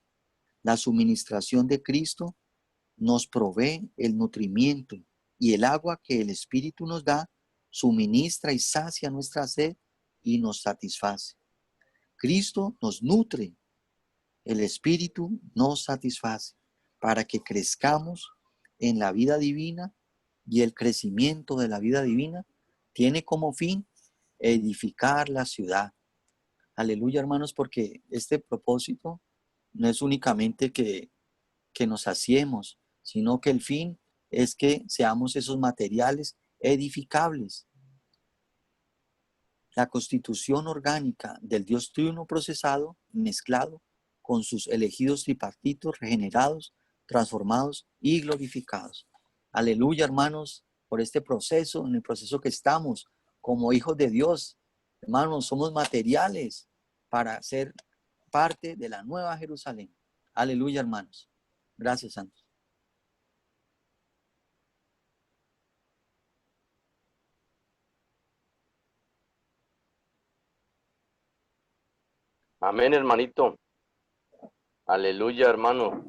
La suministración de Cristo nos provee el nutrimiento, y el agua que el Espíritu nos da suministra y sacia nuestra sed y nos satisface. Cristo nos nutre, el Espíritu nos satisface para que crezcamos en la vida divina, y el crecimiento de la vida divina tiene como fin edificar la ciudad. Aleluya, hermanos, porque este propósito no es únicamente que nos saciemos, sino que el fin es que seamos esos materiales edificables. La constitución orgánica del Dios triuno procesado, mezclado con sus elegidos tripartitos, regenerados, transformados y glorificados. Aleluya, hermanos, por este proceso, en el proceso que estamos como hijos de Dios. Hermanos, somos materiales para ser parte de la Nueva Jerusalén. Aleluya, hermanos. Gracias, santos. Amén, hermanito. Aleluya, hermano.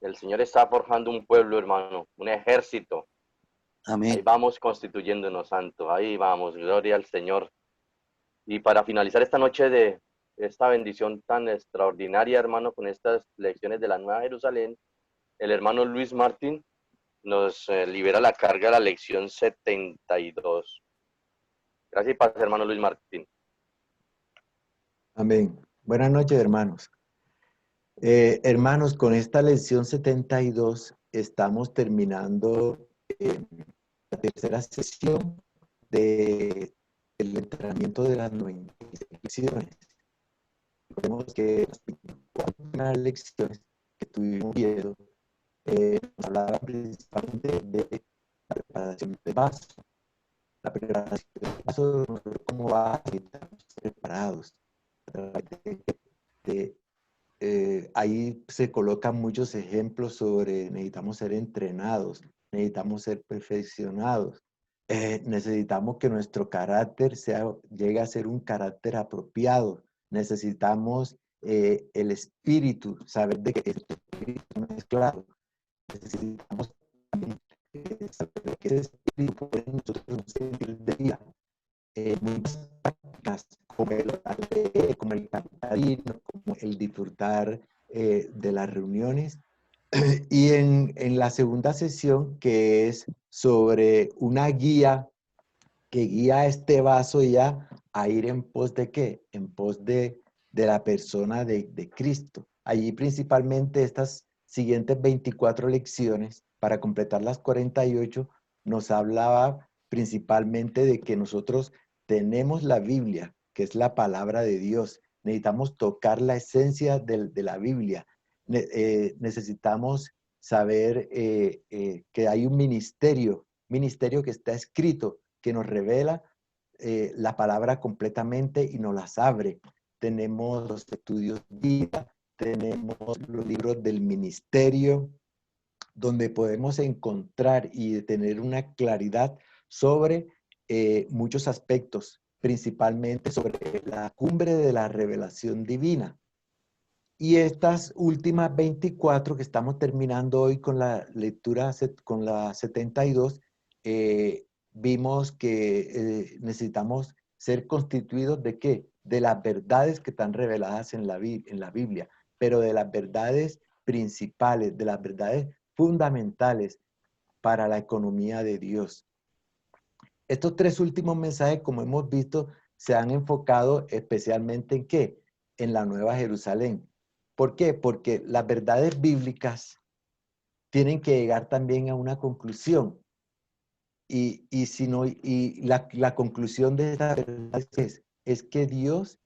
El Señor está forjando un pueblo, hermano, un ejército. Amén. Ahí vamos constituyéndonos, santo. Ahí vamos, gloria al Señor. Y para finalizar esta noche de esta bendición tan extraordinaria, hermano, con estas lecciones de la Nueva Jerusalén, el hermano Luis Martín nos libera la carga de la lección 72. Gracias y paz, hermano Luis Martín. Amén. Buenas noches, hermanos. Hermanos, con esta lección 72 estamos terminando la tercera sesión del entrenamiento de las 96 lecciones. Vemos que las 24 primeras lecciones que estuvimos viendo nos hablaban principalmente de la preparación del vaso. La preparación del vaso, cómo va a estar preparados. Ahí se colocan muchos ejemplos sobre necesitamos ser entrenados, necesitamos ser perfeccionados, necesitamos que nuestro carácter llegue a ser un carácter apropiado, necesitamos el espíritu, saber de que el espíritu no es claro, necesitamos también saber que ese espíritu puede nosotros sentir de día. Muchas prácticas como el cantarino, como el disfrutar de las reuniones, Y en la segunda sesión, que es sobre una guía que guía a este vaso ya a ir en pos de ¿qué? En pos de la persona de Cristo. Allí principalmente estas siguientes 24 lecciones, para completar las 48, nos hablaba principalmente de que nosotros tenemos la Biblia, que es la palabra de Dios. Necesitamos tocar la esencia de la Biblia. Necesitamos saber que hay un ministerio que está escrito, que nos revela la palabra completamente y nos las abre. Tenemos los estudios de vida, tenemos los libros del ministerio, donde podemos encontrar y tener una claridad sobre muchos aspectos, principalmente sobre la cumbre de la revelación divina. Y estas últimas 24 que estamos terminando hoy con la lectura, con la 72, vimos que necesitamos ser constituidos ¿de qué? De las verdades que están reveladas en la Biblia, pero de las verdades principales, de las verdades fundamentales para la economía de Dios. Estos tres últimos mensajes, como hemos visto, se han enfocado especialmente ¿en qué? En la Nueva Jerusalén. ¿Por qué? Porque las verdades bíblicas tienen que llegar también a una conclusión. Y la conclusión de esta verdad es que Dios,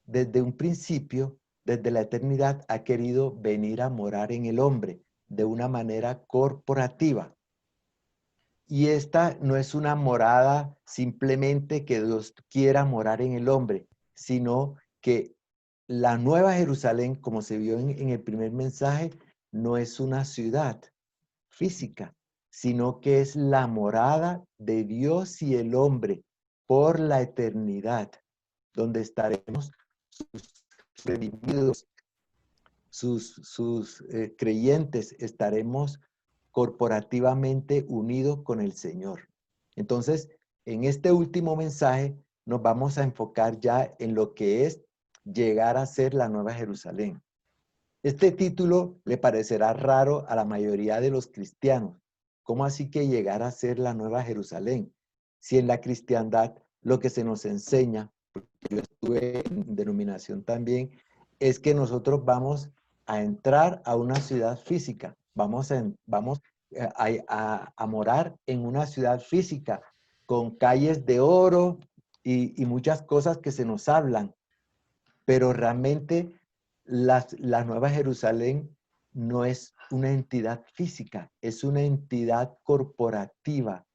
desde un principio, desde la eternidad, ha querido venir a morar en el hombre de una manera corporativa. Y esta no es una morada simplemente que Dios quiera morar en el hombre, sino que la Nueva Jerusalén, como se vio en el primer mensaje, no es una ciudad física, sino que es la morada de Dios y el hombre por la eternidad, donde estaremos sus redimidos, sus creyentes, estaremos corporativamente unidos con el Señor. Entonces, en este último mensaje nos vamos a enfocar ya en lo que es llegar a ser la Nueva Jerusalén. Este título le parecerá raro a la mayoría de los cristianos. ¿Cómo así que llegar a ser la Nueva Jerusalén? Si en la cristiandad lo que se nos enseña, porque yo estuve en denominación también, es que nosotros vamos a entrar a una ciudad física, vamos a morar en una ciudad física con calles de oro y muchas cosas que se nos hablan, pero realmente la Nueva Jerusalén no es una entidad física, es una entidad corporativa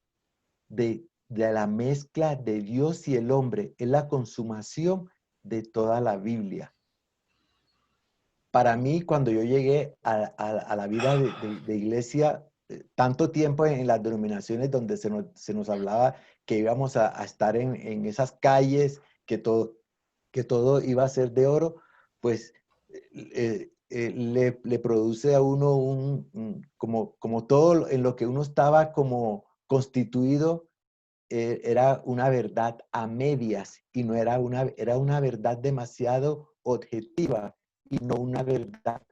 de la mezcla de Dios y el hombre, es la consumación de toda la Biblia. Para mí, cuando yo llegué a la vida de iglesia, tanto tiempo en las denominaciones donde se nos hablaba que íbamos a estar en esas calles, que todo iba a ser de oro, pues le produce a uno como todo en lo que uno estaba como constituido, era una verdad a medias y no era era una verdad demasiado objetiva y no una verdad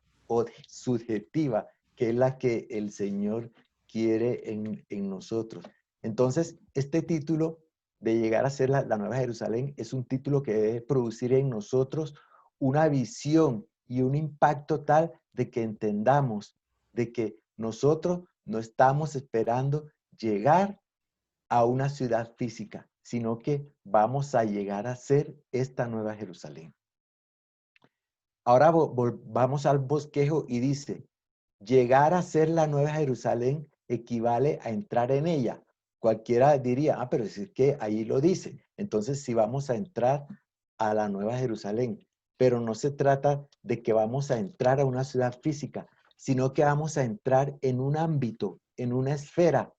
subjetiva, que es la que el Señor quiere en nosotros. Entonces, este título de llegar a ser la Nueva Jerusalén es un título que debe producir en nosotros una visión y un impacto tal de que entendamos de que nosotros no estamos esperando llegar a una ciudad física, sino que vamos a llegar a ser esta Nueva Jerusalén. Ahora vamos al bosquejo y dice, llegar a ser la Nueva Jerusalén equivale a entrar en ella. Cualquiera diría, pero es que ahí lo dice. Entonces sí vamos a entrar a la Nueva Jerusalén. Pero no se trata de que vamos a entrar a una ciudad física, sino que vamos a entrar en un ámbito, en una esfera,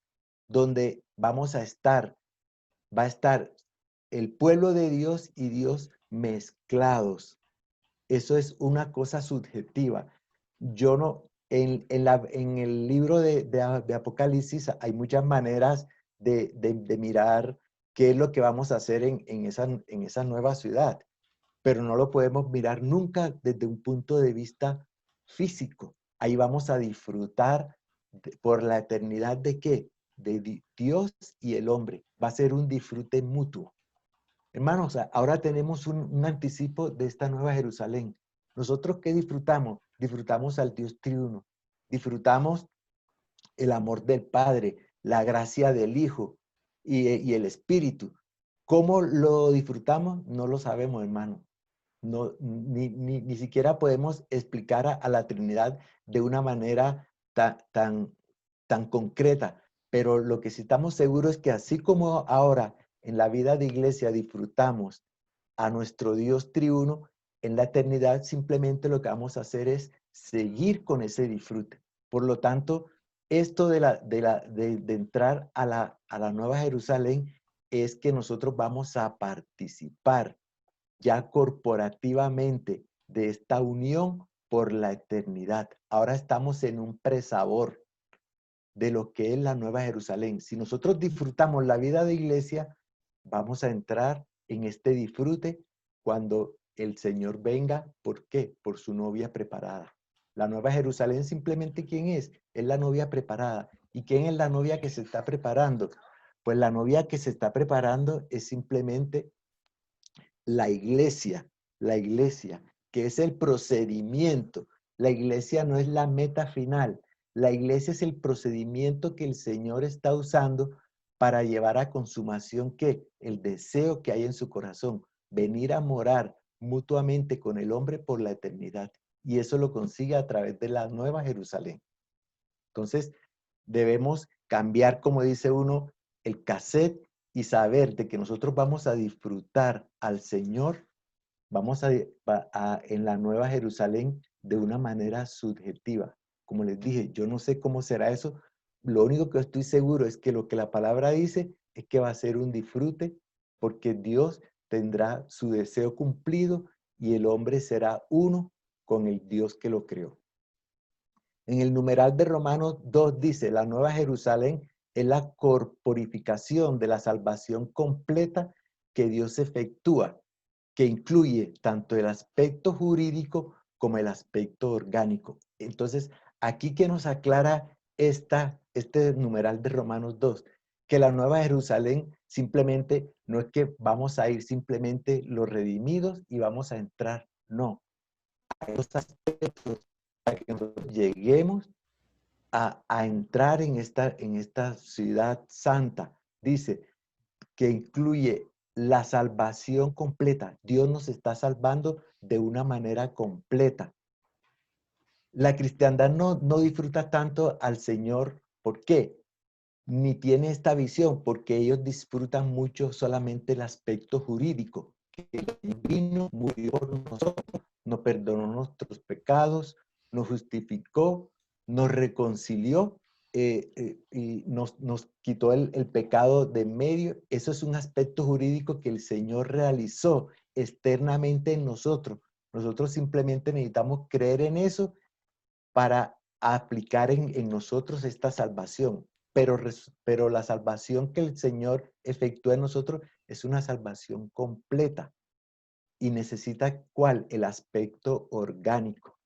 donde vamos a estar, va a estar el pueblo de Dios y Dios mezclados. Eso es una cosa subjetiva. Yo no, en el libro de Apocalipsis hay muchas maneras de mirar qué es lo que vamos a hacer en esa nueva ciudad, pero no lo podemos mirar nunca desde un punto de vista físico. ahí vamos a disfrutar por la eternidad ¿de qué? De Dios y el hombre. Va a ser un disfrute mutuo. Hermanos, ahora tenemos un anticipo de esta nueva Jerusalén. ¿Nosotros qué disfrutamos? Disfrutamos al Dios triuno. Disfrutamos el amor del Padre, la gracia del Hijo y el Espíritu. ¿Cómo lo disfrutamos? No lo sabemos, hermano. No, ni siquiera podemos explicar a la Trinidad de una manera tan concreta. Pero lo que sí estamos seguros es que así como ahora en la vida de iglesia disfrutamos a nuestro Dios triuno, en la eternidad simplemente lo que vamos a hacer es seguir con ese disfrute. Por lo tanto, esto de entrar a la Nueva Jerusalén es que nosotros vamos a participar ya corporativamente de esta unión por la eternidad. Ahora estamos en un presabor de lo que es la Nueva Jerusalén. Si nosotros disfrutamos la vida de iglesia, vamos a entrar en este disfrute cuando el Señor venga. ¿Por qué? Por su novia preparada. La Nueva Jerusalén simplemente, ¿quién es? Es la novia preparada. ¿Y quién es la novia que se está preparando? Pues la novia que se está preparando es simplemente la iglesia, que es el procedimiento. La iglesia no es la meta final. La iglesia es el procedimiento que el Señor está usando para llevar a consumación ¿qué? El deseo que hay en su corazón, venir a morar mutuamente con el hombre por la eternidad. Y eso lo consigue a través de la Nueva Jerusalén. Entonces, debemos cambiar, como dice uno, el cassette y saber de que nosotros vamos a disfrutar al Señor, vamos en la Nueva Jerusalén de una manera subjetiva. Como les dije, yo no sé cómo será eso. Lo único que estoy seguro es que lo que la palabra dice es que va a ser un disfrute porque Dios tendrá su deseo cumplido y el hombre será uno con el Dios que lo creó. En el numeral de Romanos 2 dice, la Nueva Jerusalén es la corporificación de la salvación completa que Dios efectúa, que incluye tanto el aspecto jurídico como el aspecto orgánico. Entonces, aquí que nos aclara este numeral de Romanos 2, que la Nueva Jerusalén simplemente no es que vamos a ir simplemente los redimidos y vamos a entrar, no. Hay dos aspectos para que nosotros lleguemos a entrar en esta ciudad santa. Dice que incluye la salvación completa. Dios nos está salvando de una manera completa. La cristiandad no disfruta tanto al Señor. ¿Por qué? Ni tiene esta visión, porque ellos disfrutan mucho solamente el aspecto jurídico. Que Él vino, murió por nosotros, nos perdonó nuestros pecados, nos justificó, nos reconcilió y nos quitó el pecado de en medio. Eso es un aspecto jurídico que el Señor realizó externamente en nosotros. Nosotros simplemente necesitamos creer en eso para aplicar en nosotros esta salvación. Pero la salvación que el Señor efectúa en nosotros es una salvación completa y necesita ¿cuál? El aspecto orgánico.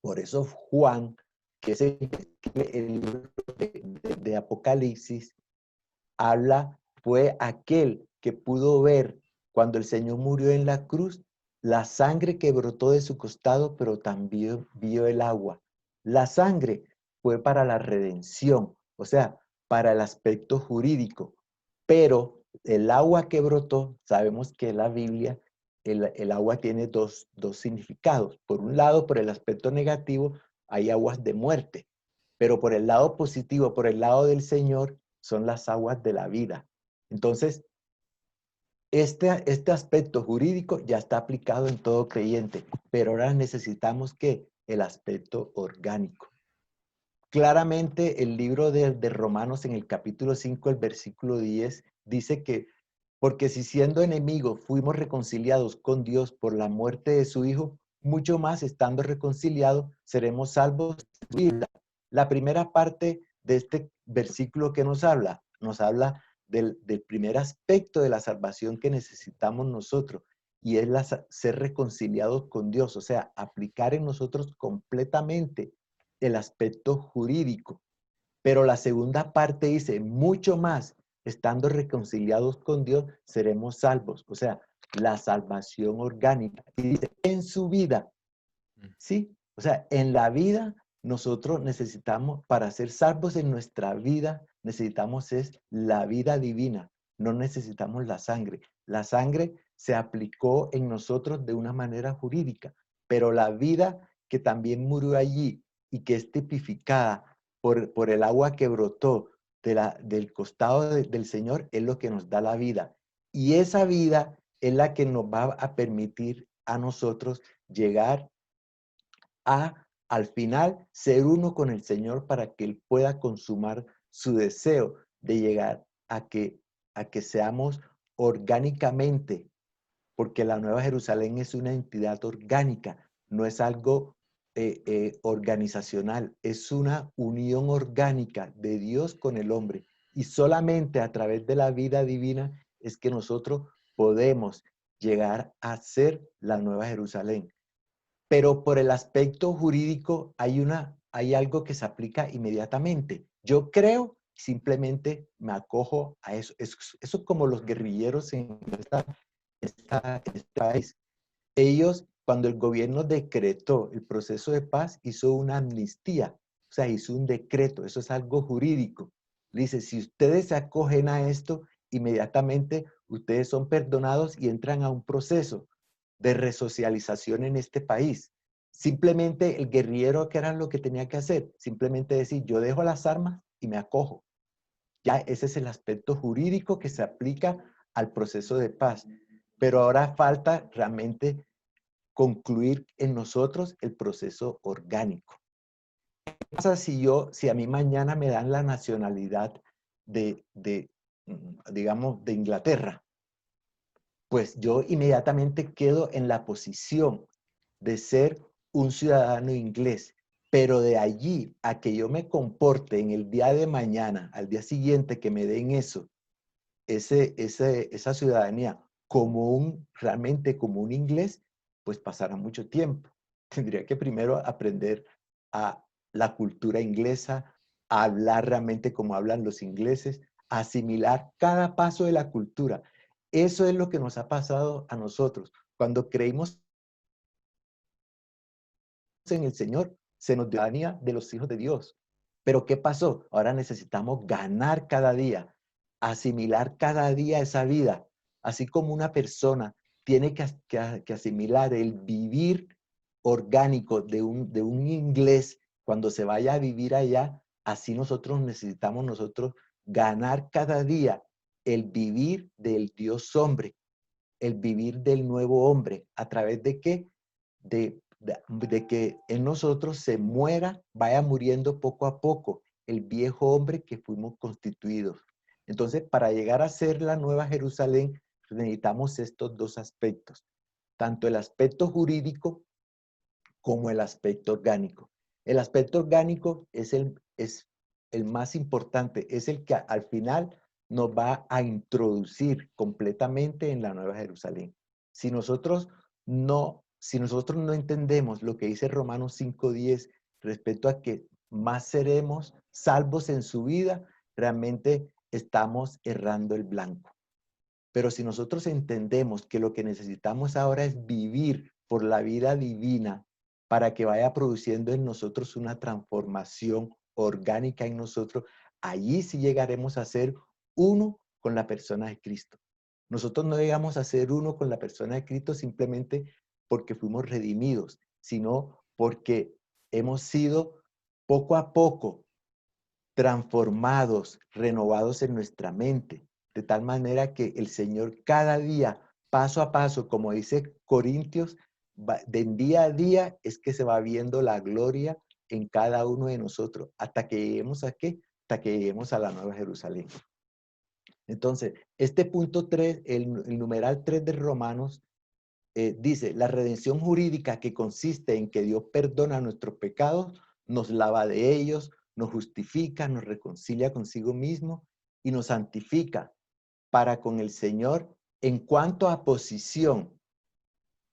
Por eso Juan, que es el libro de Apocalipsis, fue aquel que pudo ver cuando el Señor murió en la cruz, la sangre que brotó de su costado, pero también vio el agua. La sangre fue para la redención, o sea, para el aspecto jurídico, pero el agua que brotó, sabemos que en la Biblia el agua tiene dos significados. Por un lado, por el aspecto negativo, hay aguas de muerte, pero por el lado positivo, por el lado del Señor, son las aguas de la vida. Entonces, este aspecto jurídico ya está aplicado en todo creyente, pero ahora necesitamos que el aspecto orgánico. Claramente el libro de Romanos en el capítulo 5, el versículo 10, dice que porque si siendo enemigos fuimos reconciliados con Dios por la muerte de su Hijo, mucho más estando reconciliados seremos salvos de su vida. La primera parte de este versículo que nos habla del primer aspecto de la salvación que necesitamos nosotros, y es ser reconciliados con Dios, o sea, aplicar en nosotros completamente el aspecto jurídico. Pero la segunda parte dice, mucho más, estando reconciliados con Dios, seremos salvos. O sea, la salvación orgánica. Y dice, en su vida, ¿sí? O sea, en la vida nosotros necesitamos, para ser salvos en nuestra vida, necesitamos es la vida divina. No necesitamos la sangre. La sangre se aplicó en nosotros de una manera jurídica, pero la vida que también murió allí y que es tipificada por el agua que brotó del costado del Señor es lo que nos da la vida. Y esa vida es la que nos va a permitir a nosotros llegar al final ser uno con el Señor para que Él pueda consumar su deseo de llegar a que seamos orgánicamente, porque la Nueva Jerusalén es una entidad orgánica, no es algo organizacional, es una unión orgánica de Dios con el hombre. Y solamente a través de la vida divina es que nosotros podemos llegar a ser la Nueva Jerusalén. Pero por el aspecto jurídico hay algo que se aplica inmediatamente. Yo creo, simplemente me acojo a eso. Eso es como los guerrilleros en este país. Ellos, cuando el gobierno decretó el proceso de paz, hizo una amnistía, o sea, hizo un decreto, eso es algo jurídico. Dice, si ustedes se acogen a esto, inmediatamente ustedes son perdonados y entran a un proceso de resocialización en este país. Simplemente el guerrillero, ¿qué era lo que tenía que hacer? Simplemente decir, yo dejo las armas y me acojo. Ya ese es el aspecto jurídico que se aplica al proceso de paz. Pero ahora falta realmente concluir en nosotros el proceso orgánico. ¿Qué pasa si a mí mañana me dan la nacionalidad digamos, de Inglaterra? Pues yo inmediatamente quedo en la posición de ser un ciudadano inglés, pero de allí a que yo me comporte en el día de mañana, al día siguiente que me den eso, esa ciudadanía realmente como un inglés, pues pasará mucho tiempo. Tendría que primero aprender a la cultura inglesa, a hablar realmente como hablan los ingleses, asimilar cada paso de la cultura. Eso es lo que nos ha pasado a nosotros. Cuando creímos en el Señor, se nos dio la ciudadanía de los hijos de Dios. Pero ¿qué pasó? Ahora necesitamos ganar cada día, asimilar cada día esa vida. Así como una persona tiene que asimilar el vivir orgánico de un inglés cuando se vaya a vivir allá, así nosotros necesitamos ganar cada día el vivir del Dios hombre, el vivir del nuevo hombre. ¿A través de qué? De que en nosotros se muera, vaya muriendo poco a poco el viejo hombre que fuimos constituidos. Entonces, para llegar a ser la Nueva Jerusalén, necesitamos estos dos aspectos, tanto el aspecto jurídico como el aspecto orgánico. El aspecto orgánico es el más importante, es el que al final nos va a introducir completamente en la Nueva Jerusalén. Si nosotros no entendemos lo que dice Romanos 5:10 respecto a que más seremos salvos en su vida, realmente estamos errando el blanco. Pero si nosotros entendemos que lo que necesitamos ahora es vivir por la vida divina para que vaya produciendo en nosotros una transformación orgánica en nosotros, allí sí llegaremos a ser uno con la persona de Cristo. Nosotros no llegamos a ser uno con la persona de Cristo simplemente porque fuimos redimidos, sino porque hemos sido poco a poco transformados, renovados en nuestra mente, de tal manera que el Señor cada día, paso a paso, como dice Corintios, de día a día es que se va viendo la gloria en cada uno de nosotros, hasta que lleguemos a ¿qué? Hasta que lleguemos a la Nueva Jerusalén. Entonces, este punto 3, el numeral 3 de Romanos, dice, la redención jurídica que consiste en que Dios perdona nuestros pecados, nos lava de ellos, nos justifica, nos reconcilia consigo mismo y nos santifica para con el Señor. En cuanto a posición,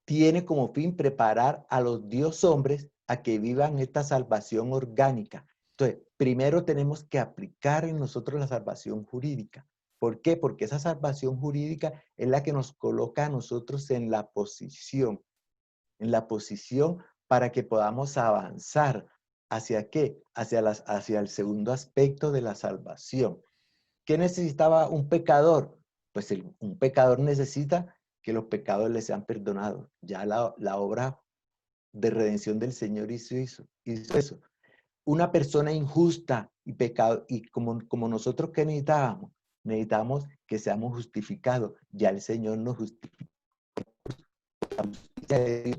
tiene como fin preparar a los Dios hombres a que vivan esta salvación orgánica. Entonces, primero tenemos que aplicar en nosotros la salvación jurídica. ¿Por qué? Porque esa salvación jurídica es la que nos coloca a nosotros en la posición para que podamos avanzar. ¿Hacia qué? Hacia el segundo aspecto de la salvación. ¿Qué necesitaba un pecador? Pues un pecador necesita que los pecados le sean perdonados. Ya la obra de redención del Señor hizo eso. Una persona injusta y pecado, y como nosotros que necesitamos que seamos justificados. Ya el Señor nos justificó. La justicia de Dios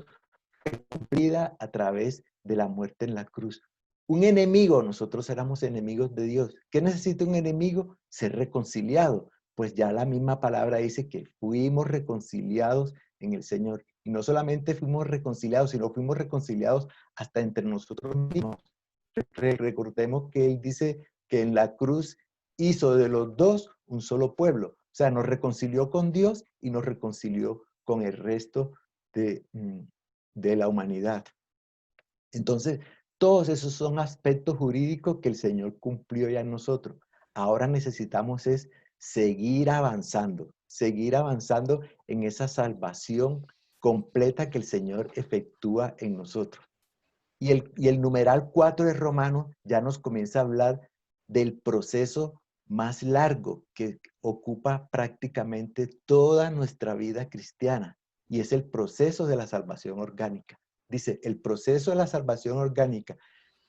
fue cumplida a través de la muerte en la cruz. Un enemigo, nosotros éramos enemigos de Dios. ¿Qué necesita un enemigo? Ser reconciliado. Pues ya la misma palabra dice que fuimos reconciliados en el Señor. Y no solamente fuimos reconciliados, sino fuimos reconciliados hasta entre nosotros mismos. Recordemos que Él dice que en la cruz hizo de los dos un solo pueblo. O sea, nos reconcilió con Dios y nos reconcilió con el resto de la humanidad. Entonces, todos esos son aspectos jurídicos que el Señor cumplió ya en nosotros. Ahora necesitamos es seguir avanzando en esa salvación completa que el Señor efectúa en nosotros. Y el numeral 4 de Romanos ya nos comienza a hablar del proceso más largo que ocupa prácticamente toda nuestra vida cristiana, y es el proceso de la salvación orgánica. Dice, el proceso de la salvación orgánica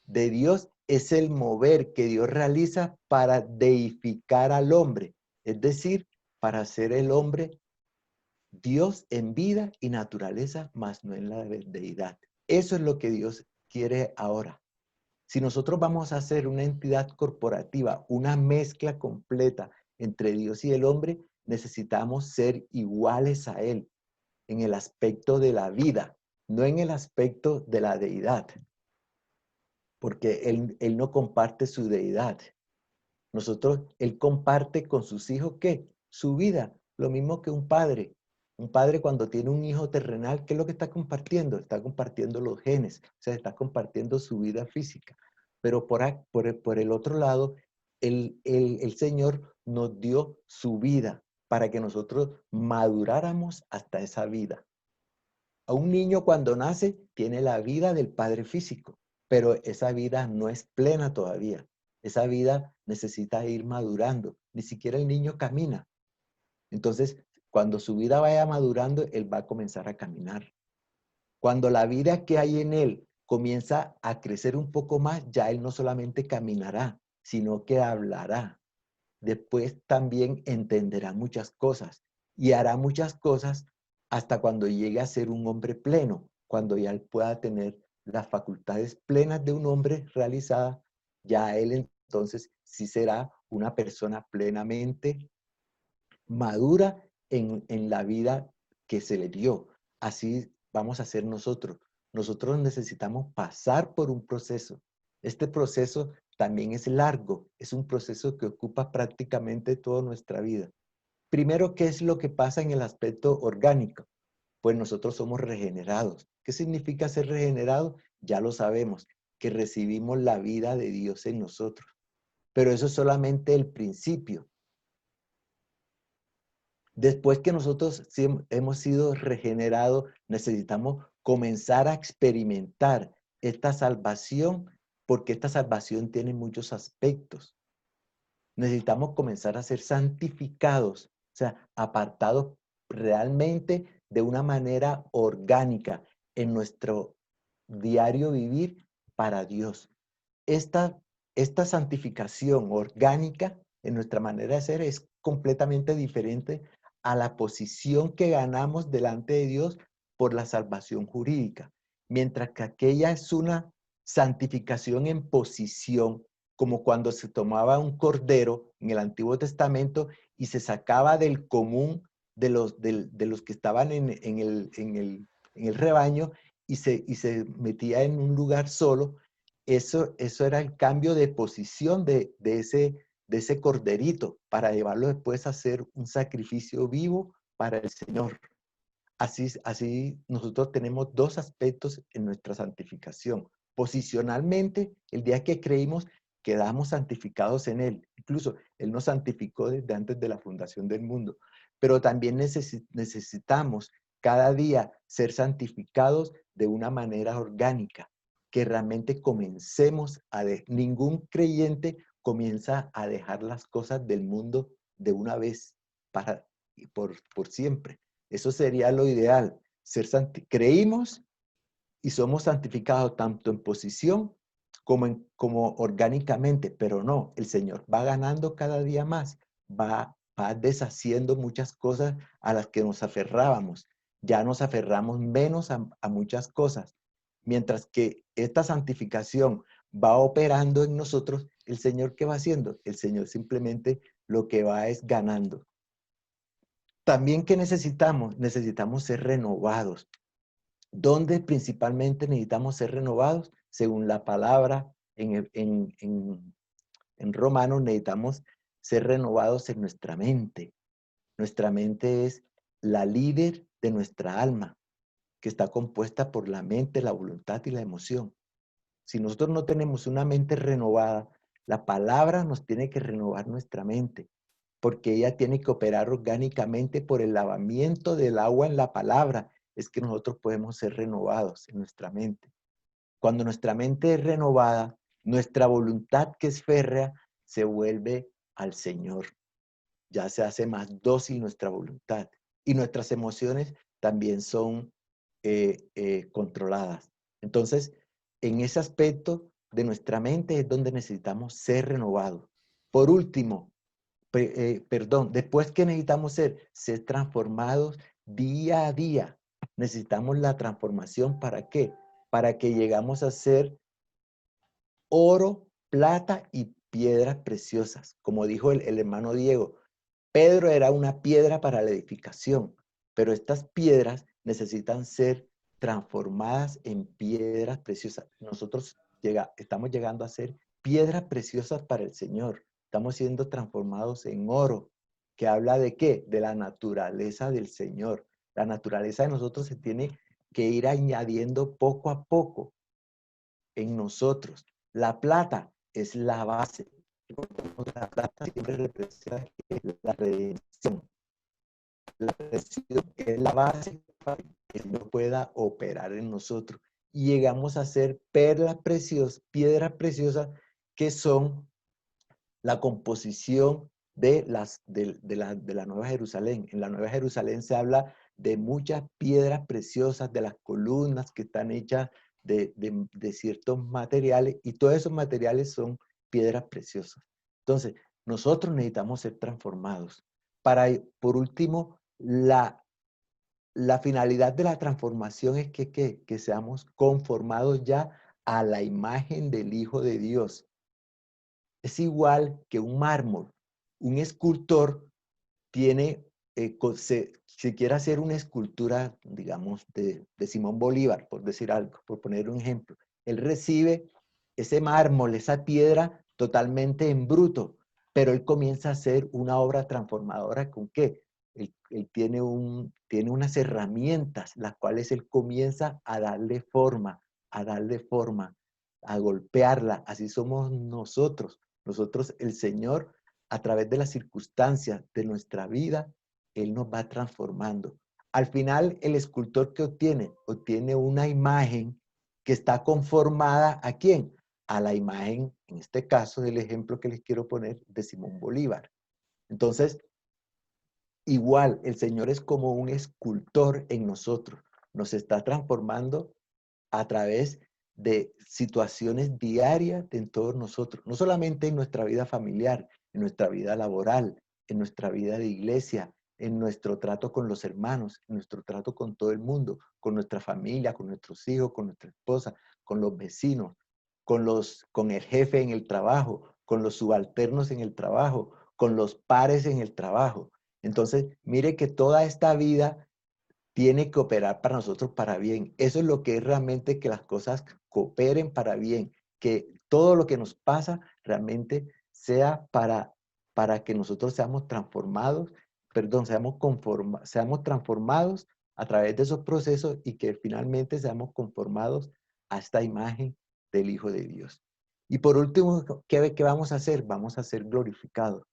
de Dios es el mover que Dios realiza para deificar al hombre, es decir, para hacer el hombre Dios en vida y naturaleza, mas no en la deidad. Eso es lo que Dios quiere ahora. Si nosotros vamos a hacer una entidad corporativa, una mezcla completa entre Dios y el hombre, necesitamos ser iguales a Él en el aspecto de la vida, no en el aspecto de la deidad, porque Él no comparte su deidad. Él comparte con sus hijos, ¿qué? Su vida, lo mismo que un padre. Un padre cuando tiene un hijo terrenal, ¿qué es lo que está compartiendo? Está compartiendo los genes, o sea, está compartiendo su vida física. Pero por el otro lado, el Señor nos dio su vida para que nosotros maduráramos hasta esa vida. A un niño cuando nace tiene la vida del padre físico, pero esa vida no es plena todavía. Esa vida necesita ir madurando. Ni siquiera el niño camina. Entonces, cuando su vida vaya madurando, él va a comenzar a caminar. Cuando la vida que hay en él comienza a crecer un poco más, ya él no solamente caminará, sino que hablará. Después también entenderá muchas cosas y hará muchas cosas hasta cuando llegue a ser un hombre pleno, cuando ya él pueda tener las facultades plenas de un hombre realizada, ya él entonces sí será una persona plenamente madura en la vida que se le dio. Así vamos a ser nosotros. Nosotros necesitamos pasar por un proceso. Este proceso también es largo, es un proceso que ocupa prácticamente toda nuestra vida. Primero, ¿qué es lo que pasa en el aspecto orgánico? Pues nosotros somos regenerados. ¿Qué significa ser regenerados? Ya lo sabemos, que recibimos la vida de Dios en nosotros. Pero eso es solamente el principio. Después que nosotros hemos sido regenerados, necesitamos comenzar a experimentar esta salvación, porque esta salvación tiene muchos aspectos. Necesitamos comenzar a ser santificados, o sea, apartados realmente de una manera orgánica en nuestro diario vivir para Dios. Esta santificación orgánica en nuestra manera de ser es completamente diferente a la posición que ganamos delante de Dios por la salvación jurídica, mientras que aquella es una santificación en posición, como cuando se tomaba un cordero en el Antiguo Testamento y se sacaba del común de los que estaban en el rebaño y se metía en un lugar solo. Eso era el cambio de posición de ese corderito para llevarlo después a hacer un sacrificio vivo para el Señor. Así nosotros tenemos dos aspectos en nuestra santificación. Posicionalmente, el día que creímos, quedamos santificados en Él. Incluso Él nos santificó desde antes de la fundación del mundo. Pero también necesitamos cada día ser santificados de una manera orgánica, que realmente comencemos ningún creyente comienza a dejar las cosas del mundo de una vez por siempre. Eso sería lo ideal. Creímos y somos santificados tanto en posición como orgánicamente, pero no, el Señor va ganando cada día más, va deshaciendo muchas cosas a las que nos aferrábamos. Ya nos aferramos menos a muchas cosas. Mientras que esta santificación va operando en nosotros, el Señor, ¿qué va haciendo? El Señor simplemente lo que va es ganando. También, ¿qué necesitamos? Necesitamos ser renovados. ¿Dónde principalmente necesitamos ser renovados? Según la palabra en Romanos, necesitamos ser renovados en nuestra mente. Nuestra mente es la líder de nuestra alma, que está compuesta por la mente, la voluntad y la emoción. Si nosotros no tenemos una mente renovada, la palabra nos tiene que renovar nuestra mente, porque ella tiene que operar orgánicamente por el lavamiento del agua en la palabra. Es que nosotros podemos ser renovados en nuestra mente. Cuando nuestra mente es renovada, nuestra voluntad, que es férrea, se vuelve al Señor. Ya se hace más dócil nuestra voluntad. Y nuestras emociones también son controladas. Entonces, en ese aspecto de nuestra mente es donde necesitamos ser renovados. Por último, después que necesitamos ser transformados día a día. Necesitamos la transformación, ¿para qué? Para que llegamos a ser oro, plata y piedras preciosas. Como dijo el hermano Diego, Pedro era una piedra para la edificación, pero estas piedras necesitan ser transformadas en piedras preciosas. Nosotros estamos llegando a ser piedras preciosas para el Señor. Estamos siendo transformados en oro, que habla de ¿qué? De la naturaleza del Señor. La naturaleza de nosotros se tiene que ir añadiendo poco a poco en nosotros. La plata es la base. La plata siempre representa la redención. La redención es la base para que Dios pueda operar en nosotros. Y llegamos a ser perlas preciosas, piedras preciosas, que son la composición de la Nueva Jerusalén. En la Nueva Jerusalén se habla de muchas piedras preciosas, de las columnas que están hechas de ciertos materiales, y todos esos materiales son piedras preciosas. Entonces, nosotros necesitamos ser transformados. Por último, la finalidad de la transformación es que seamos conformados ya a la imagen del Hijo de Dios. Es igual que un mármol. Un escultor tiene, si quiere hacer una escultura, digamos, de Simón Bolívar, por decir algo, por poner un ejemplo, él recibe ese mármol, esa piedra totalmente en bruto, pero él comienza a hacer una obra transformadora. ¿Con qué? Él tiene unas herramientas, las cuales él comienza a darle forma, a golpearla. Así somos nosotros. Nosotros, el Señor, a través de las circunstancias de nuestra vida, Él nos va transformando. Al final, el escultor que obtiene una imagen que está conformada ¿a quién? A la imagen, en este caso, del ejemplo que les quiero poner, de Simón Bolívar. Entonces, igual, el Señor es como un escultor en nosotros. Nos está transformando a través de situaciones diarias en todos nosotros, no solamente en nuestra vida familiar, en nuestra vida laboral, en nuestra vida de iglesia, en nuestro trato con los hermanos, en nuestro trato con todo el mundo, con nuestra familia, con nuestros hijos, con nuestra esposa, con los vecinos, con el jefe en el trabajo, con los subalternos en el trabajo, con los pares en el trabajo. Entonces, mire que toda esta vida tiene que operar para nosotros para bien. Eso es lo que es realmente, que las cosas cooperen para bien, que todo lo que nos pasa realmente sea para que nosotros seamos transformados, seamos transformados a través de esos procesos, y que finalmente seamos conformados a esta imagen del Hijo de Dios. Y por último, ¿qué vamos a hacer? Vamos a ser glorificados.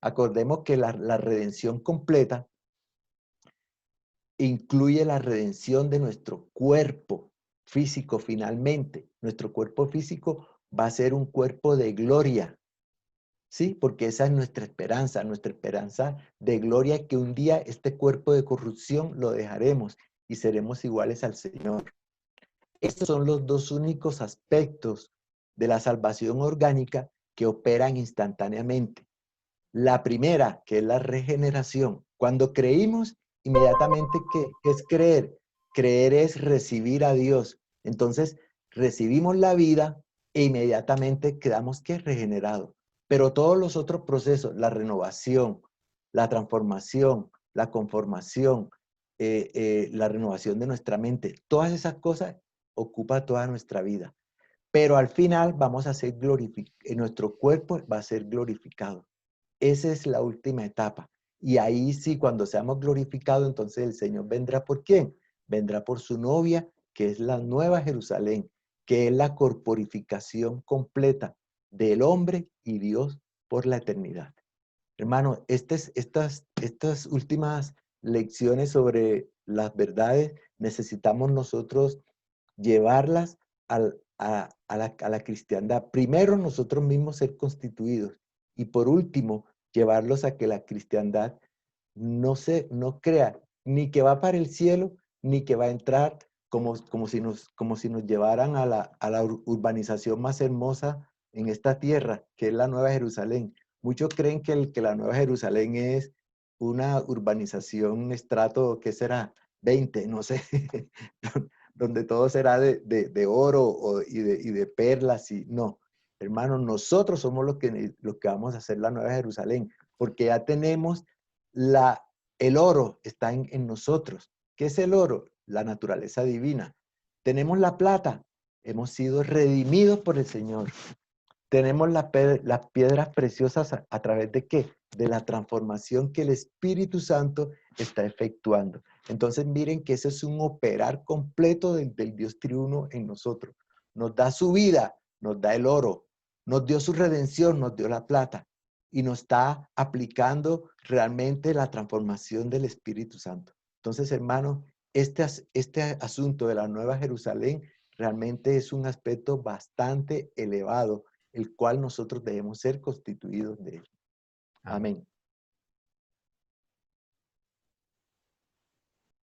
Acordemos que la redención completa incluye la redención de nuestro cuerpo físico finalmente. Nuestro cuerpo físico va a ser un cuerpo de gloria, ¿sí? Porque esa es nuestra esperanza de gloria, que un día este cuerpo de corrupción lo dejaremos y seremos iguales al Señor. Estos son los dos únicos aspectos de la salvación orgánica que operan instantáneamente. La primera, que es la regeneración. Cuando creímos, inmediatamente, ¿qué es creer? Creer es recibir a Dios. Entonces, recibimos la vida e inmediatamente quedamos, ¿qué? Regenerados. Pero todos los otros procesos, la renovación, la transformación, la conformación, la renovación de nuestra mente, todas esas cosas ocupan toda nuestra vida. Pero al final vamos a ser glorificados, nuestro cuerpo va a ser glorificado. Esa es la última etapa. Y ahí sí, cuando seamos glorificados, entonces el Señor vendrá ¿por quién? Vendrá por su novia, que es la Nueva Jerusalén, que es la corporificación completa del hombre y Dios por la eternidad. Hermano, estas últimas lecciones sobre las verdades necesitamos nosotros llevarlas a la cristiandad. Primero, nosotros mismos ser constituidos. Y por último, llevarlos a que la cristiandad no crea ni que va para el cielo, ni que va a entrar como si nos llevaran a la urbanización más hermosa en esta tierra, que es la Nueva Jerusalén. Muchos creen que la Nueva Jerusalén es una urbanización estrato, ¿qué será? 20, no sé, donde todo será de oro y de perlas. Y no, hermanos, nosotros somos los que vamos a hacer la Nueva Jerusalén, porque ya tenemos el oro está en nosotros. ¿Qué es el oro? La naturaleza divina. Tenemos la plata, hemos sido redimidos por el Señor. Tenemos las piedras preciosas a través de ¿qué? De la transformación que el Espíritu Santo está efectuando. Entonces miren que ese es un operar completo del Dios triuno en nosotros. Nos da su vida, nos da el oro, nos dio su redención, nos dio la plata y nos está aplicando realmente la transformación del Espíritu Santo. Entonces, hermanos, este asunto de la Nueva Jerusalén realmente es un aspecto bastante elevado, el cual nosotros debemos ser constituidos de él. Amén.